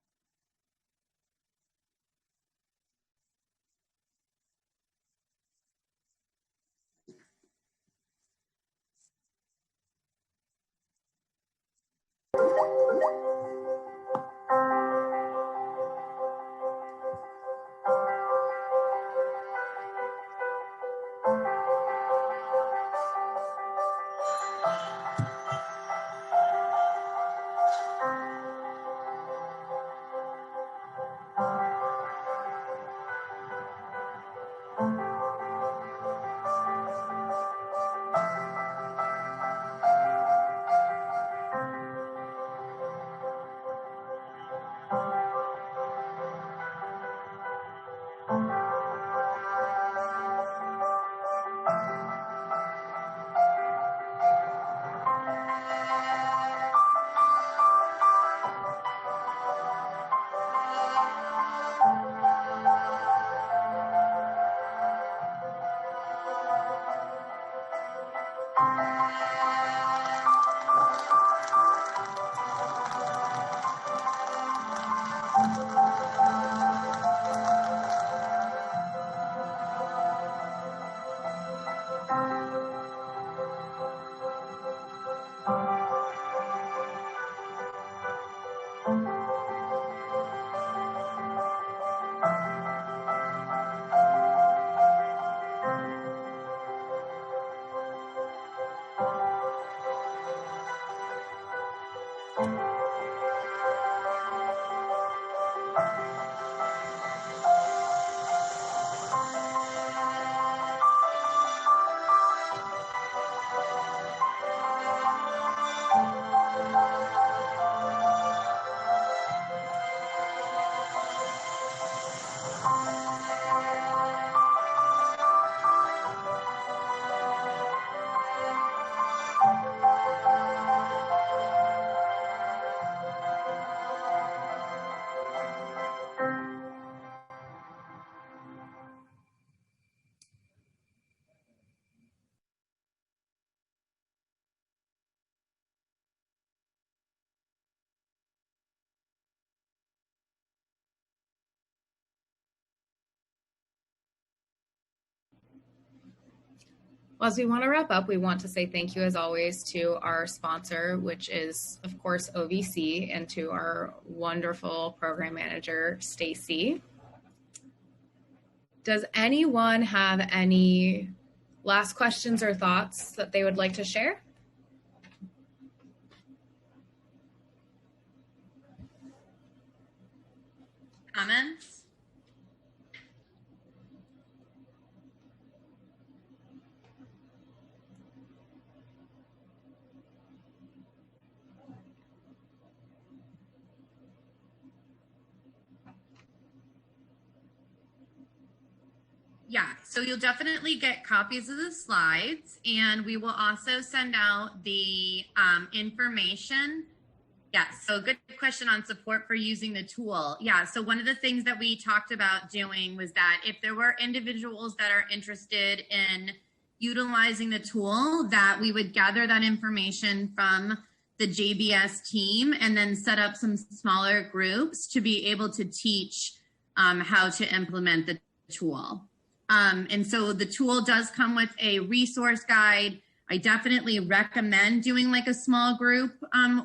Well, as we want to wrap up, we want to say thank you as always to our sponsor, which is of course OVC, and to our wonderful program manager, Stacy. Does anyone have any last questions or thoughts that they would like to share? Comments? Yeah, so you'll definitely get copies of the slides, and we will also send out the information. Yeah, so good question on support for using the tool. Yeah, so one of the things that we talked about doing was that if there were individuals that are interested in utilizing the tool, that we would gather that information from the JBS team and then set up some smaller groups to be able to teach how to implement the tool. And so the tool does come with a resource guide. I definitely recommend doing like a small group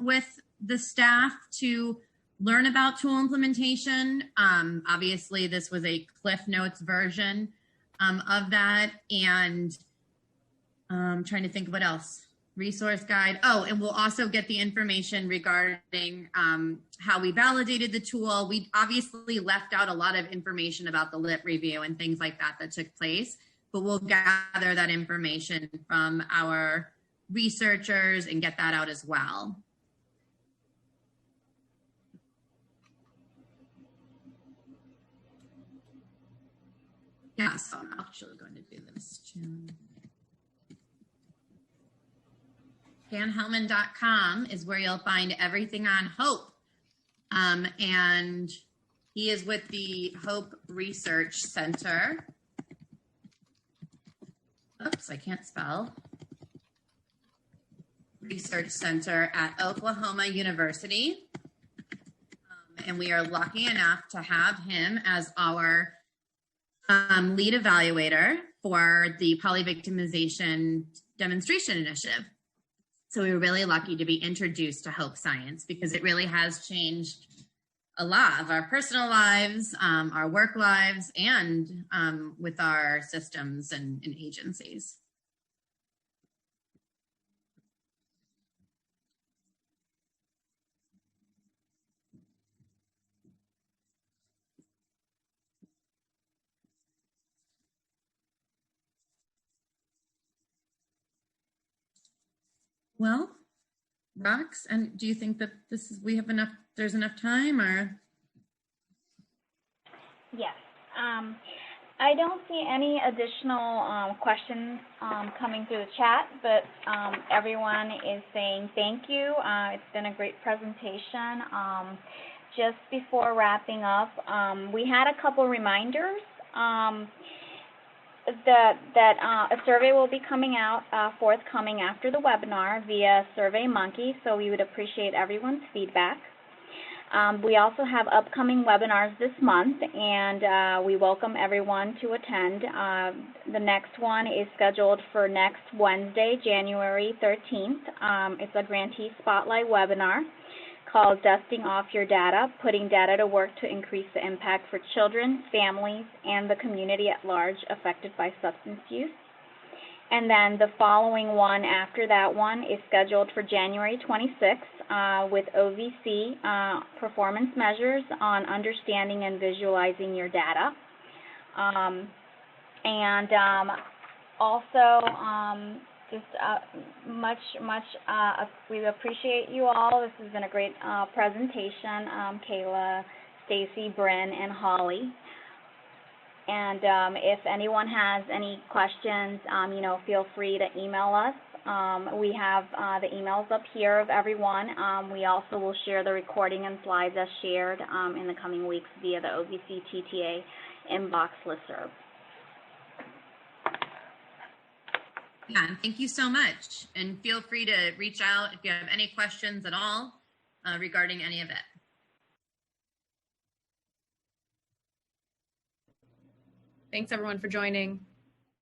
with the staff to learn about tool implementation. Obviously, this was a Cliff Notes version of that. And I'm trying to think of what else. Resource guide. Oh, and we'll also get the information regarding how we validated the tool. We obviously left out a lot of information about the lit review and things like that took place, but we'll gather that information from our researchers and get that out as well. Yeah, so I'm actually going to do this too. danhellman.com is where you'll find everything on Hope. And he is with the Hope Research Center. Oops, I can't spell. Research Center at Oklahoma University. And we are lucky enough to have him as our lead evaluator for the Polyvictimization Demonstration Initiative. So we were really lucky to be introduced to Hope Science because it really has changed a lot of our personal lives, our work lives, and with our systems and agencies. Well, Rox, and do you think that we have enough, there's enough time, or? Yes. I don't see any additional questions coming through the chat, but everyone is saying thank you. It's been a great presentation. Just before wrapping up, we had a couple reminders. That a survey will be coming out forthcoming after the webinar via SurveyMonkey, so we would appreciate everyone's feedback. We also have upcoming webinars this month, and we welcome everyone to attend. The next one is scheduled for next Wednesday, January 13th. It's a grantee spotlight webinar called Dusting Off Your Data, Putting Data to Work to Increase the Impact for Children, Families, and the Community at Large Affected by Substance Use. And then the following one after that one is scheduled for January 26th with OVC performance measures on understanding and visualizing your data. We appreciate you all. This has been a great presentation, Kayla, Stacy, Bryn, and Holly. And if anyone has any questions, feel free to email us. We have the emails up here of everyone. We also will share the recording and slides as shared in the coming weeks via the OVC TTA inbox listserv. Yeah, and thank you so much. And feel free to reach out if you have any questions at all regarding any of it. Thanks everyone for joining.